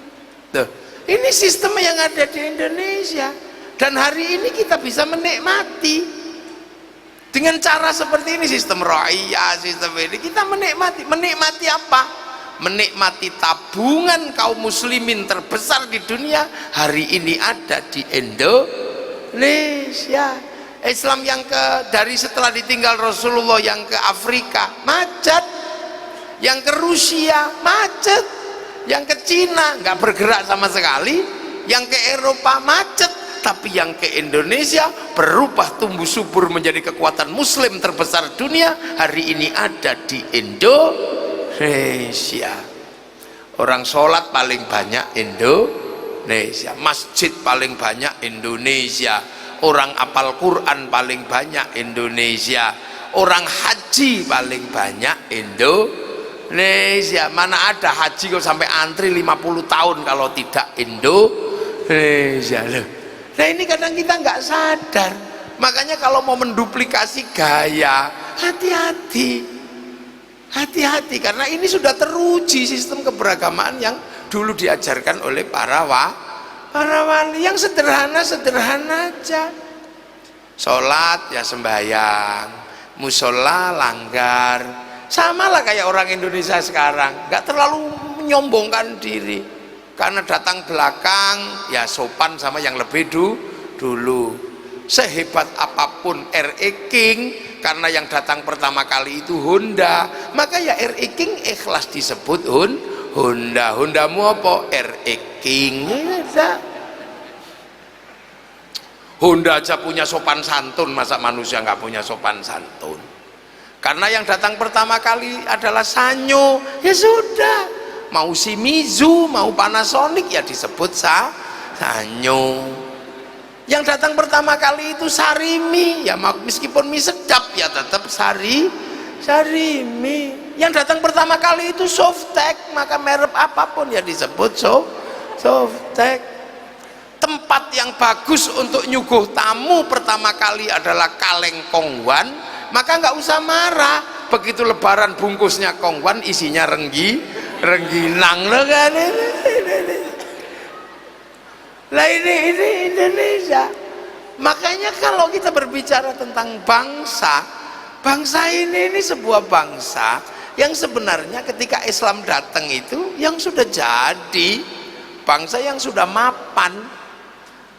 Ini sistem yang ada di Indonesia, dan hari ini kita bisa menikmati dengan cara seperti ini, sistem ra'iyah, sistem ini kita menikmati apa? Menikmati tabungan kaum muslimin terbesar di dunia hari ini ada di Indonesia. Islam yang dari setelah ditinggal Rasulullah yang ke Afrika macet, yang ke Rusia macet, yang ke Cina nggak bergerak sama sekali, yang ke Eropa macet, tapi yang ke Indonesia berubah tumbuh subur menjadi kekuatan muslim terbesar dunia hari ini ada di Indonesia. Orang sholat paling banyak Indonesia, masjid paling banyak Indonesia, orang apal Quran paling banyak Indonesia, orang haji paling banyak Indonesia. Mana ada haji kok sampai antri 50 tahun kalau tidak Indonesia loh. Nah, ini kadang kita nggak sadar. Makanya kalau mau menduplikasi gaya, hati-hati karena ini sudah teruji sistem keberagamaan yang dulu diajarkan oleh para wali yang sederhana aja. Sholat ya sembahyang, musola langgar. Sama lah kayak orang Indonesia sekarang, nggak terlalu menyombongkan diri, karena datang belakang ya sopan sama yang lebih dulu. Sehebat apapun RE King, karena yang datang pertama kali itu Honda, maka ya RE King ikhlas disebut Honda. Hondamu apa? RE King. Honda aja punya sopan santun, masa manusia nggak punya sopan santun? Karena yang datang pertama kali adalah Sanyo, ya sudah. Mau Shimizu, mau Panasonic ya disebut Sanyo. Yang datang pertama kali itu Sarimi, ya meskipun mie sedap ya tetap Sarimi. Yang datang pertama kali itu Softtek, maka merek apapun ya disebut Softtek. Tempat yang bagus untuk nyuguh tamu pertama kali adalah Kaleng Kongwan. Maka nggak usah marah begitu lebaran bungkusnya kongwan isinya rengginang loh kan. Lah ini Indonesia. Makanya kalau kita berbicara tentang bangsa ini sebuah bangsa yang sebenarnya ketika Islam datang itu yang sudah jadi bangsa yang sudah mapan.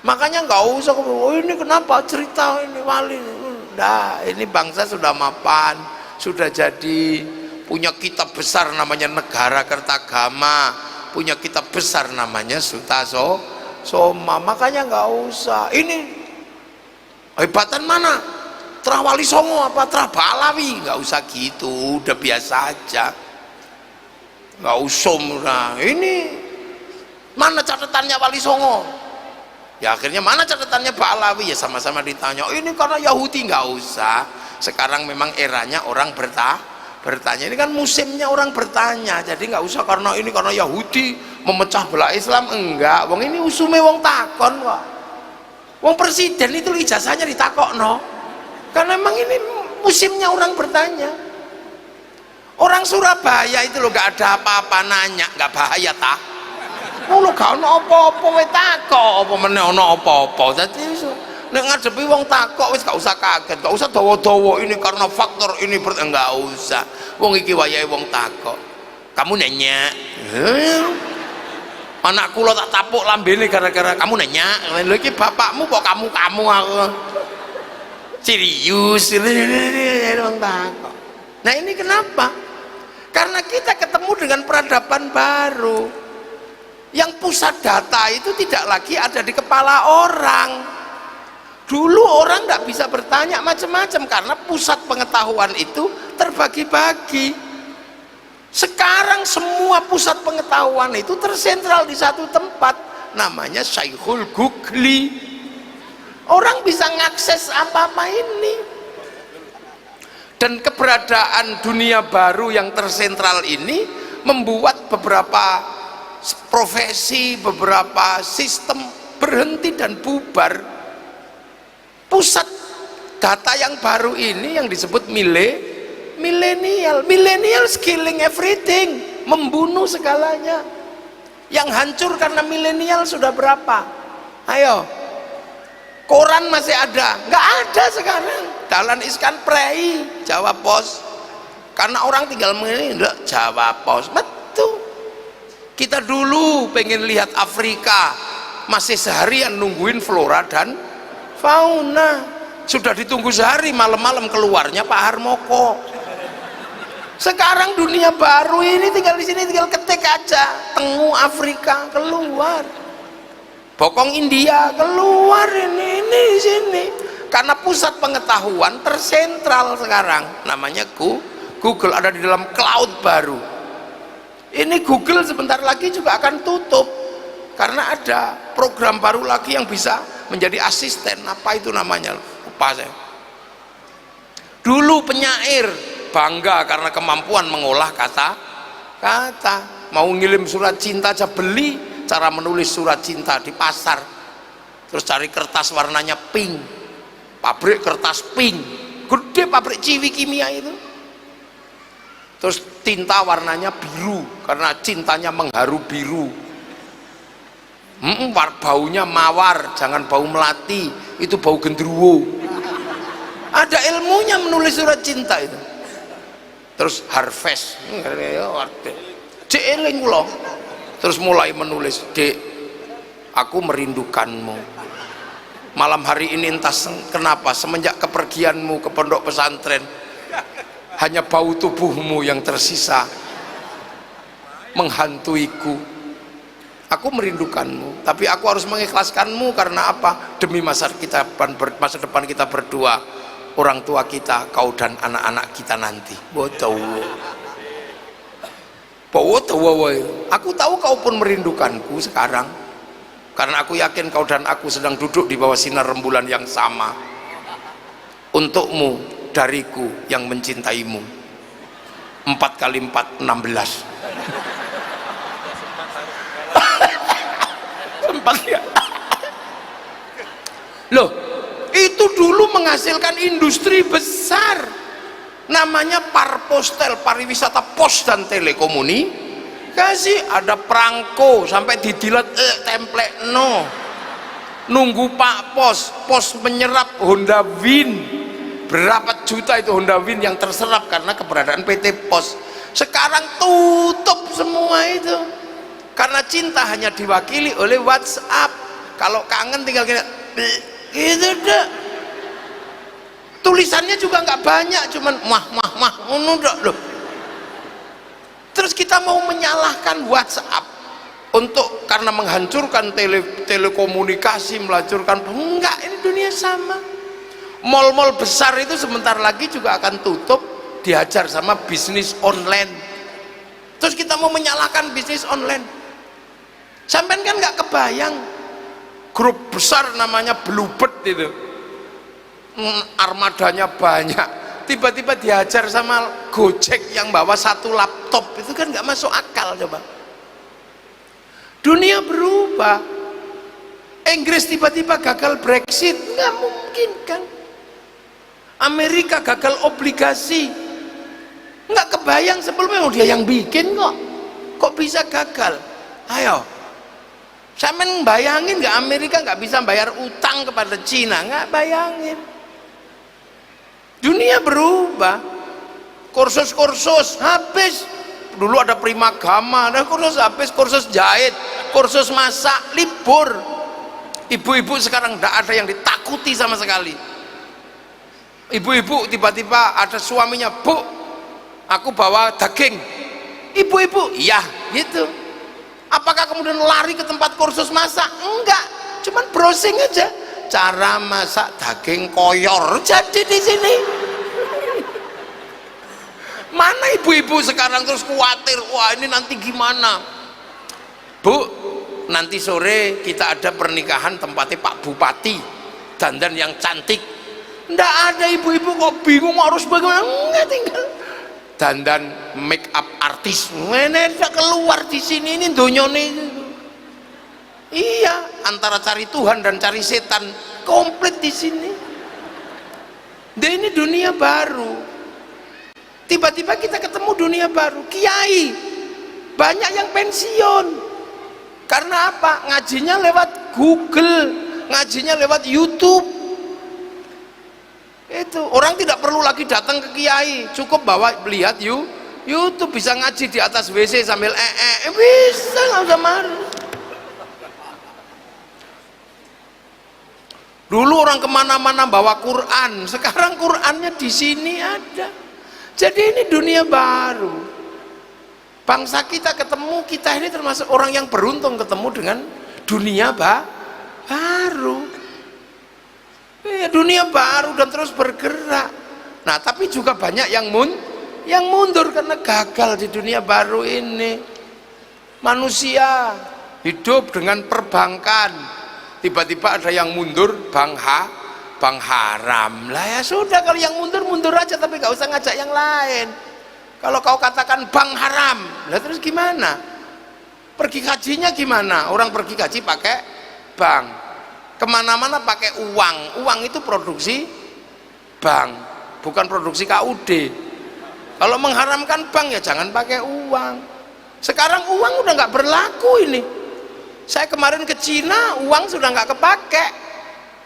Makanya nggak usah ini kenapa cerita ini wali. Nah, ini bangsa sudah mapan, sudah jadi, punya kitab besar namanya Negara Kertagama, punya kitab besar namanya Suta Soma. Makanya nggak usah. Ini Hebatan mana? Terah Wali Songo apa terah Balawi? Nggak usah gitu, udah biasa aja. Nggak usum. Nah, ini mana catatannya Wali Songo? Ya akhirnya mana catatannya Balawi? Ya sama-sama ditanya. Oh, ini karena Yahudi. Nggak usah. Sekarang memang eranya orang bertanya. Ini kan musimnya orang bertanya. Jadi nggak usah karena ini karena Yahudi memecah belah Islam. Enggak. Wong ini usume wong takon kok. Wong presiden itu ijazahnya ditakokno. Karena memang ini musimnya orang bertanya. Orang Surabaya itu loh gak ada apa-apa nanya, gak bahaya tak? Oh lo gak ada apa-apa wis takok, apa meneh ana apa-apa. Dadi nek ngadepi wong takok wis gak usah kaget, gak usah dawa-dawa ini karena faktor ini enggak usah. Wong iki wayahe wong takok. Kamu nanya. Anak kula tak tapuk lambene gara-gara kamu nanya. Lho iki bapakmu kok kamu aku. Serius wong takok. Nah ini kenapa? Karena kita ketemu dengan peradaban baru yang pusat data itu tidak lagi ada di kepala orang. Dulu orang nggak bisa bertanya macam-macam karena pusat pengetahuan itu terbagi-bagi. Sekarang semua pusat pengetahuan itu tersentral di satu tempat, namanya Syekhul Googli. Orang bisa mengakses apa-apa ini. Dan keberadaan dunia baru yang tersentral ini membuat beberapa profesi, beberapa sistem berhenti dan bubar. Pusat data yang baru ini yang disebut milenial killing everything, membunuh segalanya. Yang hancur karena milenial sudah berapa? Ayo, koran masih ada? Nggak ada sekarang. Dahlan Iskan Prei, Jawa Pos. Karena orang tinggal mengenai Jawa Pos. Betul. Kita dulu pengen lihat Afrika, masih seharian nungguin flora dan fauna. Sudah ditunggu sehari, malam-malam keluarnya Pak Harmoko. Sekarang dunia baru ini tinggal di sini, tinggal ketik aja. Tengu Afrika keluar. Bokong India keluar ini di sini. Karena pusat pengetahuan tersentral sekarang, namanya Google, ada di dalam cloud baru. Ini Google sebentar lagi juga akan tutup karena ada program baru lagi yang bisa menjadi asisten. Apa itu namanya? Lupa saya. Dulu penyair bangga karena kemampuan mengolah kata. Mau ngirim surat cinta aja beli cara menulis surat cinta di pasar. Terus cari kertas warnanya pink. Pabrik kertas pink, gede pabrik Ciwi Kimia itu. Terus tinta warnanya biru karena cintanya mengharu biru. Baunya mawar, jangan bau melati, itu bau gendruwo. Ada ilmunya menulis surat cinta itu. Terus harvest, cek eling kula. Terus mulai menulis, Dek, aku merindukanmu. Malam hari ini entah kenapa semenjak kepergianmu ke pondok pesantren hanya bau tubuhmu yang tersisa menghantuiku. Aku merindukanmu, tapi aku harus mengikhlaskanmu karena apa? Demi masa depan kita berdua, orang tua kita, kau dan anak-anak kita nanti. Aku tahu kau pun merindukanku sekarang. Karena aku yakin kau dan aku sedang duduk di bawah sinar rembulan yang sama. Untukmu, dariku yang mencintaimu. 4 kali 4, 16. Sempat ya. Loh, itu dulu menghasilkan industri besar. Namanya Parpostel, pariwisata pos dan telekomunikasi. Ada perangko sampai didilat template no. Nunggu Pak Pos menyerap Honda Win. Berapa juta itu Honda Win yang terserap karena keberadaan PT Pos. Sekarang tutup semua itu. Karena cinta hanya diwakili oleh WhatsApp. Kalau kangen tinggal gitu deh. Tulisannya juga nggak banyak, cuman udah loh. Terus kita mau menyalahkan WhatsApp untuk karena menghancurkan telekomunikasi, melacurkan, enggak, ini dunia sama. Mall-mall besar itu sebentar lagi juga akan tutup, dihajar sama bisnis online. Terus kita mau menyalahkan bisnis online. Sampean kan nggak kebayang, grup besar namanya Bluebird itu, armadanya banyak, tiba-tiba dihajar sama Gojek yang bawa satu laptop, itu kan nggak masuk akal. Coba dunia berubah. Inggris tiba-tiba gagal Brexit, nggak mungkin kan. Amerika gagal obligasi, nggak kebayang sebelumnya, dia yang bikin kok bisa gagal. Ayo, saya bayangin nggak Amerika nggak bisa bayar utang kepada Cina, nggak bayangin. Dunia berubah, kursus habis. Dulu ada Primagama, ada kursus habis, kursus jahit, kursus masak, libur. Ibu-ibu sekarang tidak ada yang ditakuti sama sekali. Ibu-ibu tiba-tiba ada suaminya, Bu, aku bawa daging. Ibu-ibu, iya gitu. Apakah kemudian lari ke tempat kursus masak? Enggak, cuman browsing aja. Cara masak daging koyor jadi di sini. Mana ibu-ibu sekarang terus khawatir, wah ini nanti gimana? Bu, nanti sore kita ada pernikahan tempatnya Pak Bupati, dandan yang cantik. Nggak ada ibu-ibu kok bingung harus bagaimana, nggak, tinggal dandan make up artis. Mana keluar di sini, ini donyone. Iya, antara cari Tuhan dan cari setan komplit di sini. Dan ini dunia baru. Tiba-tiba kita ketemu dunia baru. Kiai banyak yang pensiun. Karena apa? Ngajinya lewat Google, ngajinya lewat YouTube. Itu orang tidak perlu lagi datang ke kiai, cukup bawa lihat YouTube, bisa ngaji di atas WC sambil bisa, nggak usah marah. Dulu orang kemana-mana bawa Quran, sekarang Qurannya di sini ada. Jadi ini dunia baru. Bangsa kita ketemu, kita ini termasuk orang yang beruntung ketemu dengan dunia baru. Ya, dunia baru dan terus bergerak. Nah, tapi juga banyak yang mundur karena gagal di dunia baru ini. Manusia hidup dengan perbankan, tiba-tiba ada yang mundur bank haram. Lah ya sudah, kalau yang mundur aja, tapi gak usah ngajak yang lain. Kalau kau katakan bank haram, lah terus gimana? Pergi hajinya gimana? Orang pergi haji pakai bank, kemana-mana pakai uang itu produksi bank, bukan produksi KUD. Kalau mengharamkan bank ya jangan pakai uang. Sekarang uang udah nggak berlaku ini. Saya kemarin ke Cina, uang sudah nggak kepake.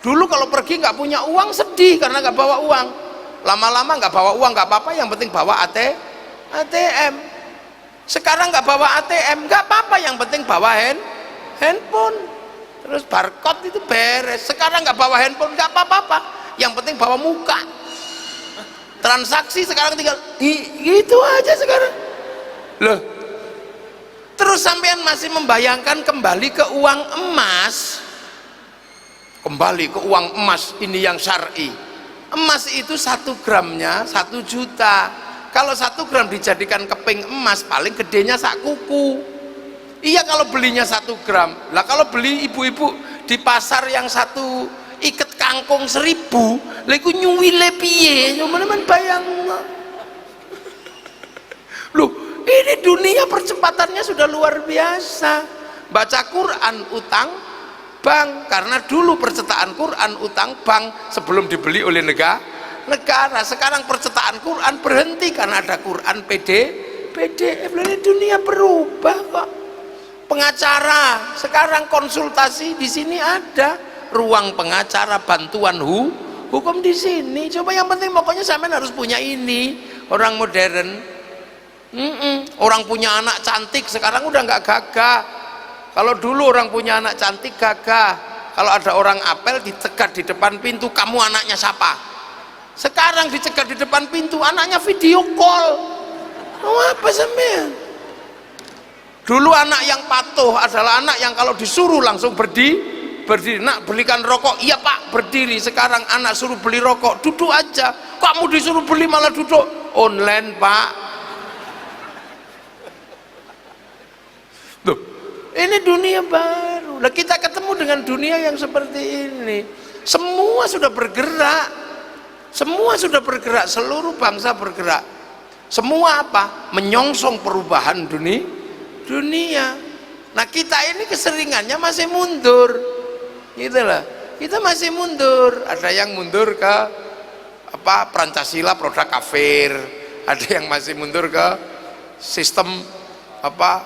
Dulu kalau pergi nggak punya uang sedih karena nggak bawa uang. Lama-lama nggak bawa uang nggak apa-apa, yang penting bawa ATM. Sekarang nggak bawa ATM nggak apa-apa, yang penting bawa handphone. Terus barcode itu beres. Sekarang nggak bawa handphone nggak apa-apa, yang penting bawa muka. Transaksi sekarang tinggal gitu aja sekarang. Loh, terus sampean masih membayangkan kembali ke uang emas? Kembali ke uang emas ini yang syar'i. Emas itu 1 gramnya 1 juta. Kalau 1 gram dijadikan keping emas, paling gedenya sak kuku. Iya kalau belinya 1 gram. Lah kalau beli ibu-ibu di pasar yang 1 iket kangkung 1000, lha iku nyuwile piye? Cuman bayang. Loh, ini dunia percepatannya sudah luar biasa. Baca Quran utang bank, karena dulu percetakan Quran utang bank sebelum dibeli oleh negara. Sekarang percetakan Quran berhenti karena ada Quran PDF. Ini dunia berubah kok. Pengacara sekarang konsultasi di sini ada ruang pengacara, bantuan hukum di sini. Coba yang penting pokoknya sampean harus punya ini. Orang modern, orang punya anak cantik sekarang udah nggak gagah. Kalau dulu orang punya anak cantik gagah. Kalau ada orang apel dicegat di depan pintu, kamu anaknya siapa? Sekarang dicegat di depan pintu, anaknya video call. Oh, apa sampean? Dulu anak yang patuh adalah anak yang kalau disuruh langsung berdiri. Nak, belikan rokok. Iya Pak, berdiri. Sekarang anak suruh beli rokok, duduk aja. Kamu disuruh beli malah duduk. Online Pak. Tuh, ini dunia baru. Nah, kita ketemu dengan dunia yang seperti ini. Semua sudah bergerak. Semua sudah bergerak, seluruh bangsa bergerak. Semua apa? Menyongsong perubahan dunia. Nah, kita ini keseringannya masih mundur, gitu lah. Kita masih mundur. Ada yang mundur ke apa, Pancasila produk kafir. Ada yang masih mundur ke sistem apa,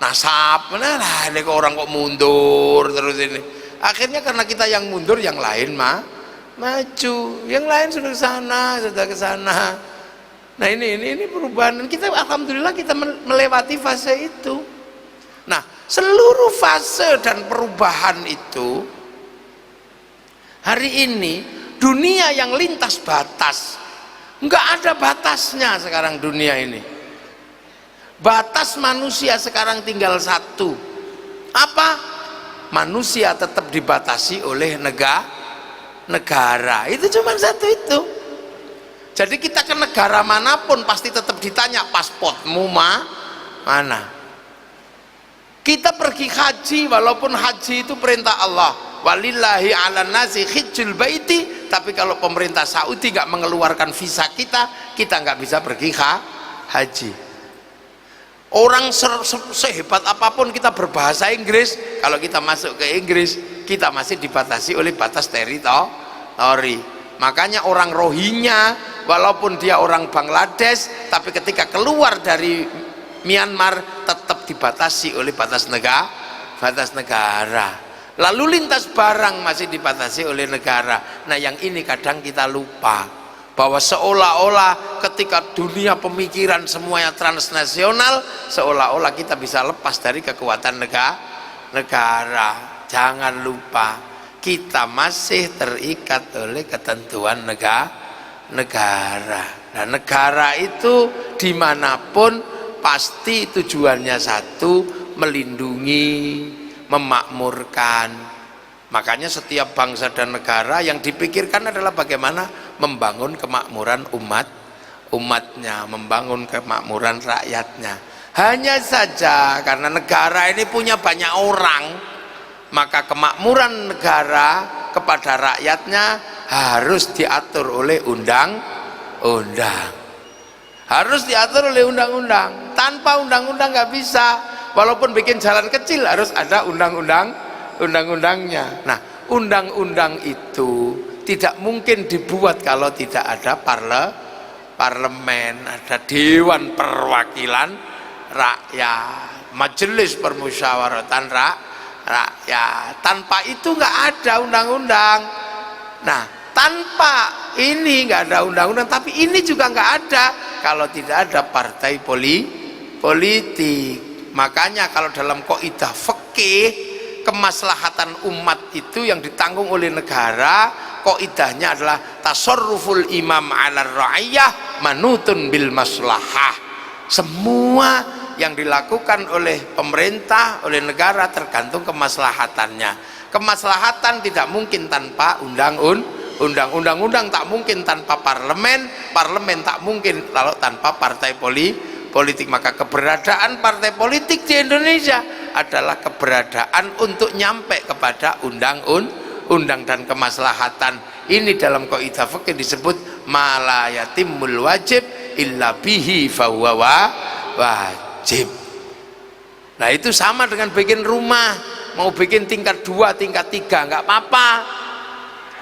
nasab. Nah lah, ini kok orang kok mundur terus ini. Akhirnya karena kita yang mundur, yang lain maju. Yang lain sudah ke sana. Nah ini perubahan. Kita alhamdulillah kita melewati fase itu. Nah, seluruh fase dan perubahan itu hari ini dunia yang lintas batas, nggak ada batasnya sekarang dunia ini. Batas manusia sekarang tinggal satu, apa? Manusia tetap dibatasi oleh negara. Itu cuma satu itu. Jadi kita ke negara manapun pasti tetap ditanya pasportmu mana. Kita pergi haji, walaupun haji itu perintah Allah, walillahi ala nasi hijjul baiti, tapi kalau pemerintah Saudi nggak mengeluarkan visa kita nggak bisa pergi haji. Orang sehebat apapun kita berbahasa Inggris, kalau kita masuk ke Inggris kita masih dibatasi oleh batas teritori. Makanya orang Rohingya walaupun dia orang Bangladesh, tapi ketika keluar dari Myanmar tetap dibatasi oleh batas negara. Lalu lintas barang masih dibatasi oleh negara. Nah, yang ini kadang kita lupa bahwa seolah-olah ketika dunia pemikiran semuanya transnasional, seolah-olah kita bisa lepas dari kekuatan negara. Jangan lupa, kita masih terikat oleh ketentuan negara. Nah, negara itu dimanapun pasti tujuannya satu, melindungi, memakmurkan. Makanya setiap bangsa dan negara yang dipikirkan adalah bagaimana membangun kemakmuran umatnya, membangun kemakmuran rakyatnya. Hanya saja karena negara ini punya banyak orang, maka kemakmuran negara kepada rakyatnya harus diatur oleh undang-undang. Harus diatur oleh undang-undang. Tanpa undang-undang nggak bisa. Walaupun bikin jalan kecil harus ada undang-undangnya. Nah, undang-undang itu tidak mungkin dibuat kalau tidak ada parlemen, ada dewan perwakilan rakyat, majelis permusyawaratan rakyat. Tanpa itu nggak ada undang-undang. Nah, tanpa ini nggak ada undang-undang, tapi ini juga nggak ada kalau tidak ada partai politik. Makanya kalau dalam kaidah fikih, kemaslahatan umat itu yang ditanggung oleh negara, kaidahnya adalah tasarruful imam 'ala ra'iyah manutun bil maslahah. Semua yang dilakukan oleh pemerintah, oleh negara tergantung kemaslahatannya. Kemaslahatan tidak mungkin tanpa undang-undang tak mungkin tanpa parlemen tak mungkin kalau tanpa partai politik. Maka keberadaan partai politik di Indonesia adalah keberadaan untuk nyampe kepada undang dan kemaslahatan. Ini dalam kaidah fikih disebut ma yatimul wajib illa bihi fahuwa wajib. Nah, itu sama dengan bikin rumah, mau bikin tingkat 2, tingkat 3 nggak apa-apa.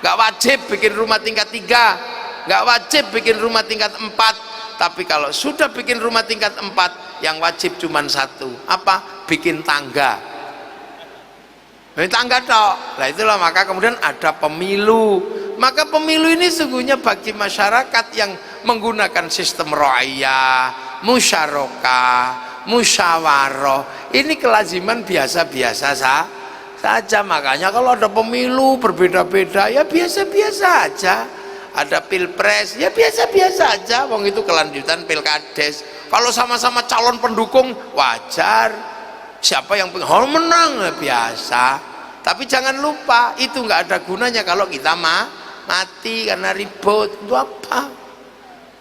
Nggak wajib bikin rumah tingkat 3, nggak wajib bikin rumah tingkat 4. Tapi kalau sudah bikin rumah tingkat 4, yang wajib cuma satu, apa? Bikin tangga. Bikin tangga toh. Nah itulah, maka kemudian ada pemilu. Maka pemilu ini sungguhnya bagi masyarakat yang menggunakan sistem ra'iyah, musyarakah, musyawarah, ini kelaziman biasa-biasa saja. Makanya kalau ada pemilu berbeda-beda ya biasa-biasa aja. Ada pilpres ya biasa-biasa aja, wong itu kelanjutan pilkades. Kalau sama-sama calon pendukung wajar, siapa yang menang ya biasa. Tapi jangan lupa itu nggak ada gunanya kalau kita mati karena ribut. Itu apa?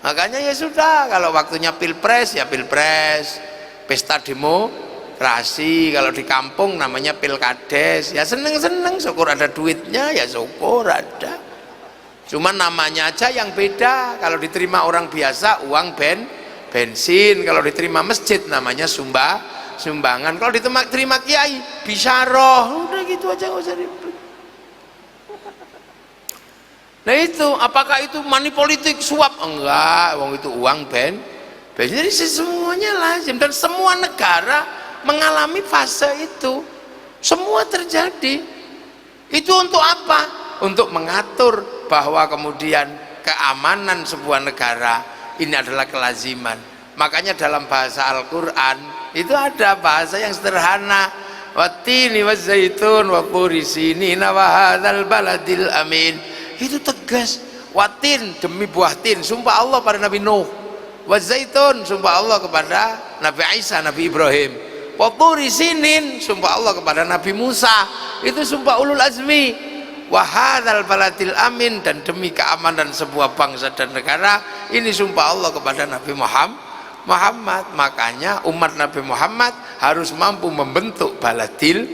Makanya ya sudah, kalau waktunya pilpres ya pilpres, pesta demokrasi. Kalau di kampung namanya pilkades, ya seneng-seneng, syukur ada duitnya, ya syukur ada. Cuma namanya aja yang beda. Kalau diterima orang biasa uang bensin, kalau diterima masjid namanya sumbangan, kalau diterima kiai bisyarah, udah gitu aja, nggak usah ribet. Nah itu, apakah itu money politik, suap? Enggak, wong itu uang bensin. Jadi semuanya lazim, dan semua negara mengalami fase itu, semua terjadi. Itu untuk apa? Untuk mengatur bahwa kemudian keamanan sebuah negara ini adalah kelaziman. Makanya dalam bahasa Al-Quran itu ada bahasa yang sederhana, wattini wazzaitun wa turi sinina wa hadzal baladil amin. Itu tegas. Watin, demi buah tin, sumpah Allah pada Nabi Nuh. Wazzaitun, sumpah Allah kepada Nabi Isa, Nabi Ibrahim. Wa turi sinin, sumpah Allah kepada Nabi Musa. Itu sumpah ulul azmi. Wa hadzal baladil amin, dan demi keamanan sebuah bangsa dan negara, ini sumpah Allah kepada Nabi Muhammad. Makanya umat Nabi Muhammad harus mampu membentuk baladil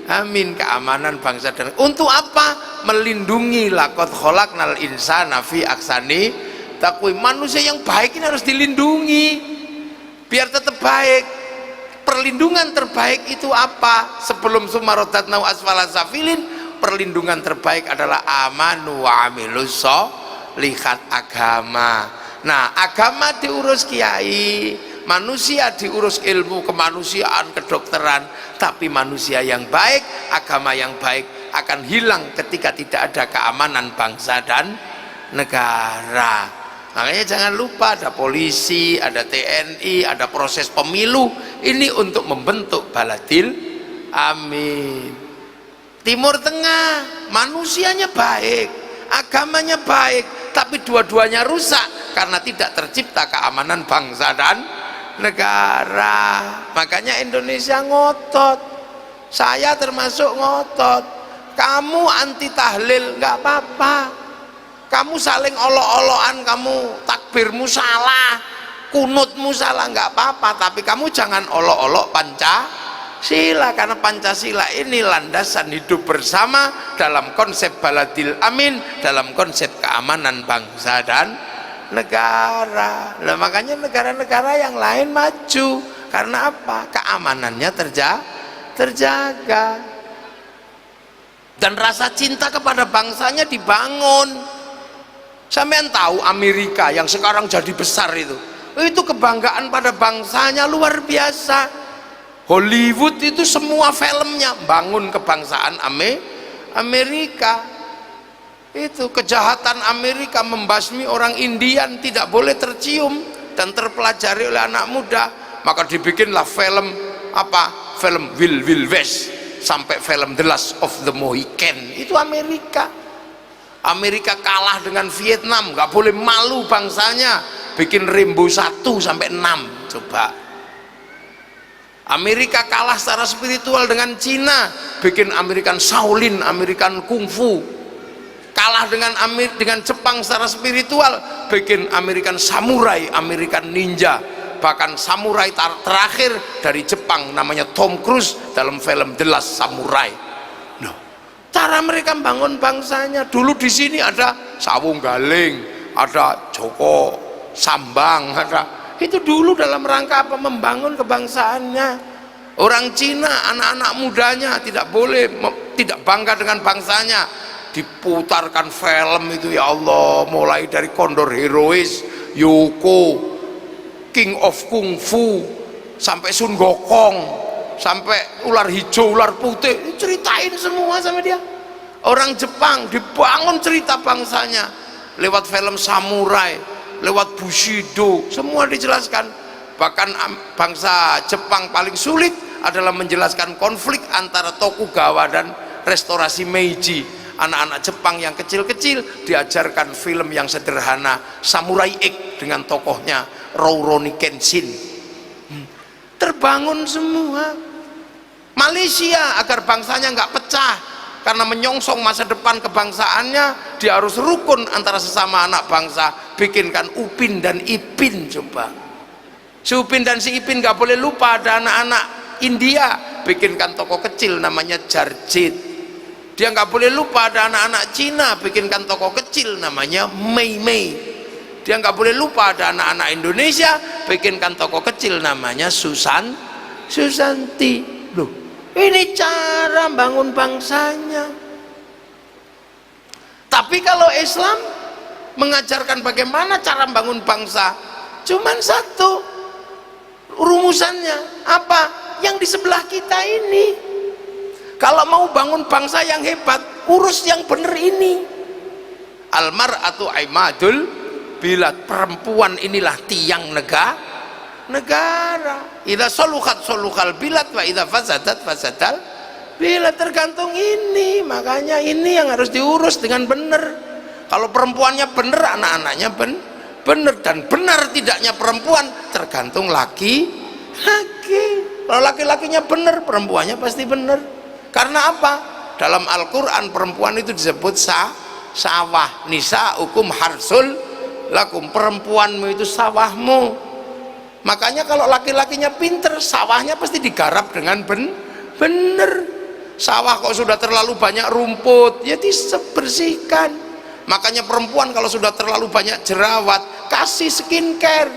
amin, keamanan bangsa dan untuk apa? Melindungi, laqad khalaqnal insana fi ahsani taqwim. Manusia yang baik ini harus dilindungi biar tetap baik. Perlindungan terbaik itu apa? Sebelum sumarodatnau asfala safilin, perlindungan terbaik adalah amanu wa amilus sholihat, agama. Nah, agama diurus kiai, manusia diurus ilmu kemanusiaan, kedokteran. Tapi manusia yang baik, agama yang baik akan hilang ketika tidak ada keamanan bangsa dan negara. Makanya jangan lupa ada polisi, ada TNI, ada proses pemilu. Ini untuk membentuk baladil amin. Timur Tengah, manusianya baik, agamanya baik, tapi dua-duanya rusak karena tidak tercipta keamanan bangsa dan negara. Makanya Indonesia ngotot, saya termasuk ngotot. Kamu anti tahlil nggak apa-apa, kamu saling olok-olokan, kamu takbirmu salah, kunutmu salah, nggak apa-apa, tapi kamu jangan olok-olok Pancasila, karena Pancasila ini landasan hidup bersama dalam konsep baladil amin, dalam konsep keamanan bangsa dan negara. Nah, makanya negara-negara yang lain maju karena apa? Keamanannya terjaga dan rasa cinta kepada bangsanya dibangun. Sampean tahu Amerika yang sekarang jadi besar itu kebanggaan pada bangsanya luar biasa. Hollywood itu semua filmnya bangun kebangsaan Amerika. Itu kejahatan Amerika membasmi orang Indian tidak boleh tercium dan terpelajari oleh anak muda. Maka dibikinlah film apa? Film Wild West sampai film The Last of the Mohican. Itu Amerika. Amerika kalah dengan Vietnam, nggak boleh malu bangsanya, bikin Rambo 1 sampai 6. Coba. Amerika kalah secara spiritual dengan Cina, bikin American Shaolin, American Kungfu. Kalah dengan Jepang secara spiritual, bikin American Samurai, American Ninja. Bahkan samurai terakhir dari Jepang namanya Tom Cruise dalam film The Last Samurai. No. Cara mereka membangun bangsanya. Dulu di sini ada Sawung Galing, ada Joko Sambang, ada. Itu dulu dalam rangka apa? Membangun kebangsaannya. Orang Cina, anak-anak mudanya tidak boleh, tidak bangga dengan bangsanya. Diputarkan film itu, ya Allah, mulai dari Kondor Herois, Yoko, King of Kung Fu, sampai Sun Gokong, sampai ular hijau, ular putih, ceritain semua sama dia. Orang Jepang dibangun cerita bangsanya lewat film samurai, lewat Bushido, semua dijelaskan. Bahkan bangsa Jepang paling sulit adalah menjelaskan konflik antara Tokugawa dan restorasi Meiji. Anak-anak Jepang yang kecil-kecil diajarkan film yang sederhana, Samurai X dengan tokohnya Rurouni Kenshin. Terbangun semua. Malaysia agar bangsanya nggak pecah, karena menyongsong masa depan kebangsaannya, dia harus rukun antara sesama anak bangsa. Bikinkan Upin dan Ipin. Coba si Upin dan si Ipin gak boleh lupa ada anak-anak India. Bikinkan toko kecil namanya Jarjit. Dia nggak boleh lupa ada anak-anak Cina. Bikinkan toko kecil namanya Mei Mei. Dia nggak boleh lupa ada anak-anak Indonesia. Bikinkan toko kecil namanya Susanti. Loh, ini cara bangun bangsanya. Tapi kalau Islam mengajarkan bagaimana cara bangun bangsa, cuman satu rumusannya. Apa? Yang di sebelah kita ini. Kalau mau bangun bangsa yang hebat, urus yang bener ini. Almar'atu aimadul bilad. Perempuan inilah tiang negara. Idza saluhat salukal bilad wa idza fasadat fasadal bilad. Tergantung ini. Makanya ini yang harus diurus dengan benar. Kalau perempuannya benar, anak-anaknya benar. Dan benar tidaknya perempuan tergantung laki. Kalau laki-lakinya benar, perempuannya pasti benar. Karena apa? Dalam Al-Quran perempuan itu disebut sawah. Nisa hukum harsul lakum. Perempuanmu itu sawahmu. Makanya kalau laki-lakinya pinter, sawahnya pasti digarap dengan bener. Sawah kok sudah terlalu banyak rumput, ya dibersihkan. Makanya perempuan kalau sudah terlalu banyak jerawat, kasih skincare.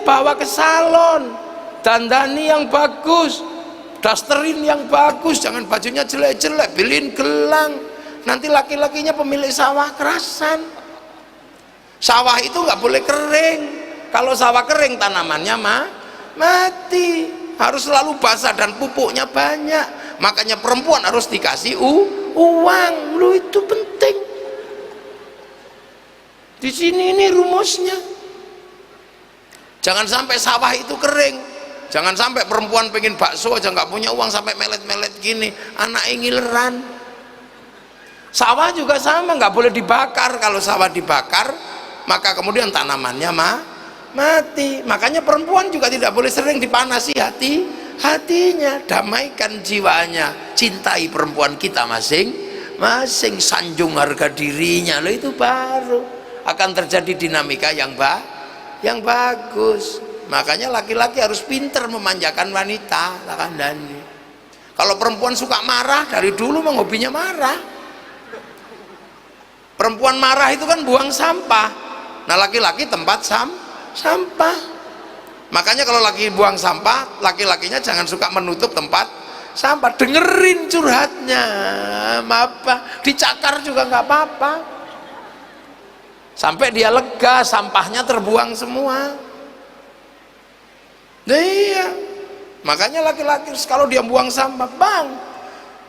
Bawa ke salon, dandani yang bagus, dasterin yang bagus, jangan bajunya jelek-jelek, beliin gelang. Nanti laki-lakinya pemilik sawah kerasan. Sawah itu nggak boleh kering. Kalau sawah kering tanamannya mati. Harus selalu basah dan pupuknya banyak. Makanya perempuan harus dikasih uang. Lu itu penting. Di sini ini rumusnya. Jangan sampai sawah itu kering. Jangan sampai perempuan pengen bakso aja nggak punya uang sampai melet-melet gini. Anak ngileran. Sawah juga sama, nggak boleh dibakar. Kalau sawah dibakar, maka kemudian tanamannya mati. Makanya perempuan juga tidak boleh sering dipanasi hatinya. Damaikan jiwanya. Cintai perempuan kita masing-masing. Sanjung harga dirinya. Loh, itu baru akan terjadi dinamika yang bagus. Makanya laki-laki harus pinter memanjakan wanita. Kalau perempuan suka marah, dari dulu memang hobinya marah. Perempuan marah itu kan buang sampah. Nah, laki-laki tempat sampah. Makanya kalau laki buang sampah, laki-lakinya jangan suka menutup tempat sampah. Dengerin curhatnya, apa dicakar juga nggak apa-apa. Sampai dia lega, sampahnya terbuang semua. Nah, iya. Makanya laki-laki kalau dia buang sampah, bang,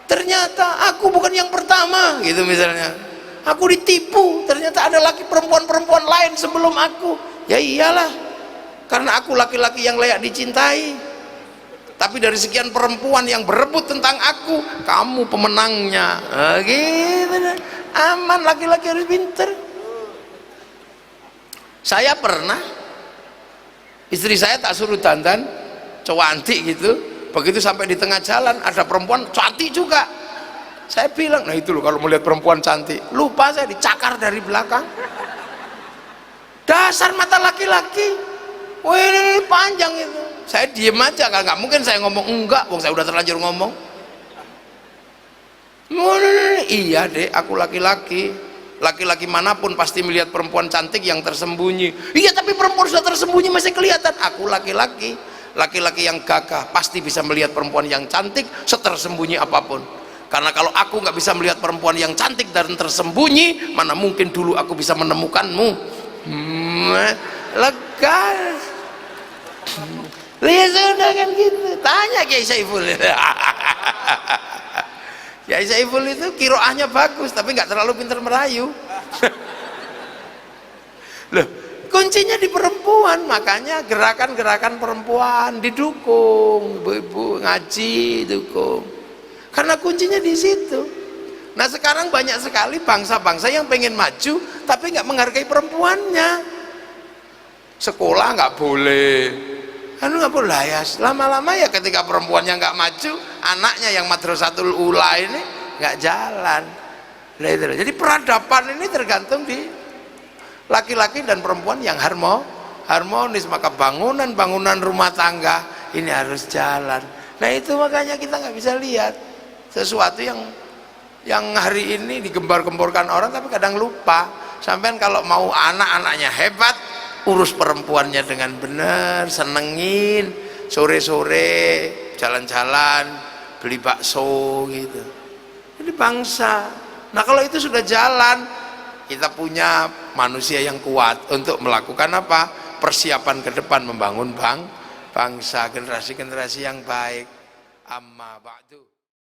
ternyata aku bukan yang pertama, gitu misalnya. Aku ditipu, ternyata ada laki perempuan lain sebelum aku. Ya iyalah, karena aku laki-laki yang layak dicintai. Tapi dari sekian perempuan yang berebut tentang aku, kamu pemenangnya. Nah, gitu. Aman, laki-laki harus pinter. Saya pernah, istri saya tak suruh dandan cantik gitu. Begitu sampai di tengah jalan ada perempuan cantik juga. Saya bilang, nah itu loh kalau melihat perempuan cantik, lupa saya dicakar dari belakang. Dasar mata laki-laki. Wah, ini panjang itu. Saya diem aja, kan nggak mungkin saya ngomong enggak, wong saya udah terlanjur ngomong. Iya deh, aku laki-laki. Laki-laki manapun pasti melihat perempuan cantik yang tersembunyi. Iya, tapi perempuan sudah tersembunyi masih kelihatan. Aku laki-laki. Laki-laki yang gagah pasti bisa melihat perempuan yang cantik setersembunyi apapun. Karena kalau aku nggak bisa melihat perempuan yang cantik dan tersembunyi, mana mungkin dulu aku bisa menemukanmu. Lega. Lihat sudah kan gitu. Tanya Kiai Saiful. Kiai Saiful itu kiroahnya bagus, tapi nggak terlalu pintar merayu. Loh, kuncinya di perempuan. Makanya gerakan-gerakan perempuan didukung, ibu-ibu ngaji dukung. Karena kuncinya di situ. Nah, sekarang banyak sekali bangsa-bangsa yang pengen maju tapi nggak menghargai perempuannya. Sekolah nggak boleh, anu nggak boleh ya. Lama-lama ya ketika perempuannya nggak maju, anaknya yang madrasatul ula ini nggak jalan. Nah, itu. Jadi peradaban ini tergantung di laki-laki dan perempuan yang harmonis, maka bangunan rumah tangga ini harus jalan. Nah itu makanya kita nggak bisa lihat sesuatu yang hari ini digembar-gemborkan orang tapi kadang lupa. Sampean kalau mau anak-anaknya hebat, urus perempuannya dengan benar, senengin, sore-sore jalan-jalan beli bakso gitu. Ini bangsa. Nah kalau itu sudah jalan, kita punya manusia yang kuat untuk melakukan apa? Persiapan ke depan membangun bangsa, generasi-generasi yang baik. Amma ba'du.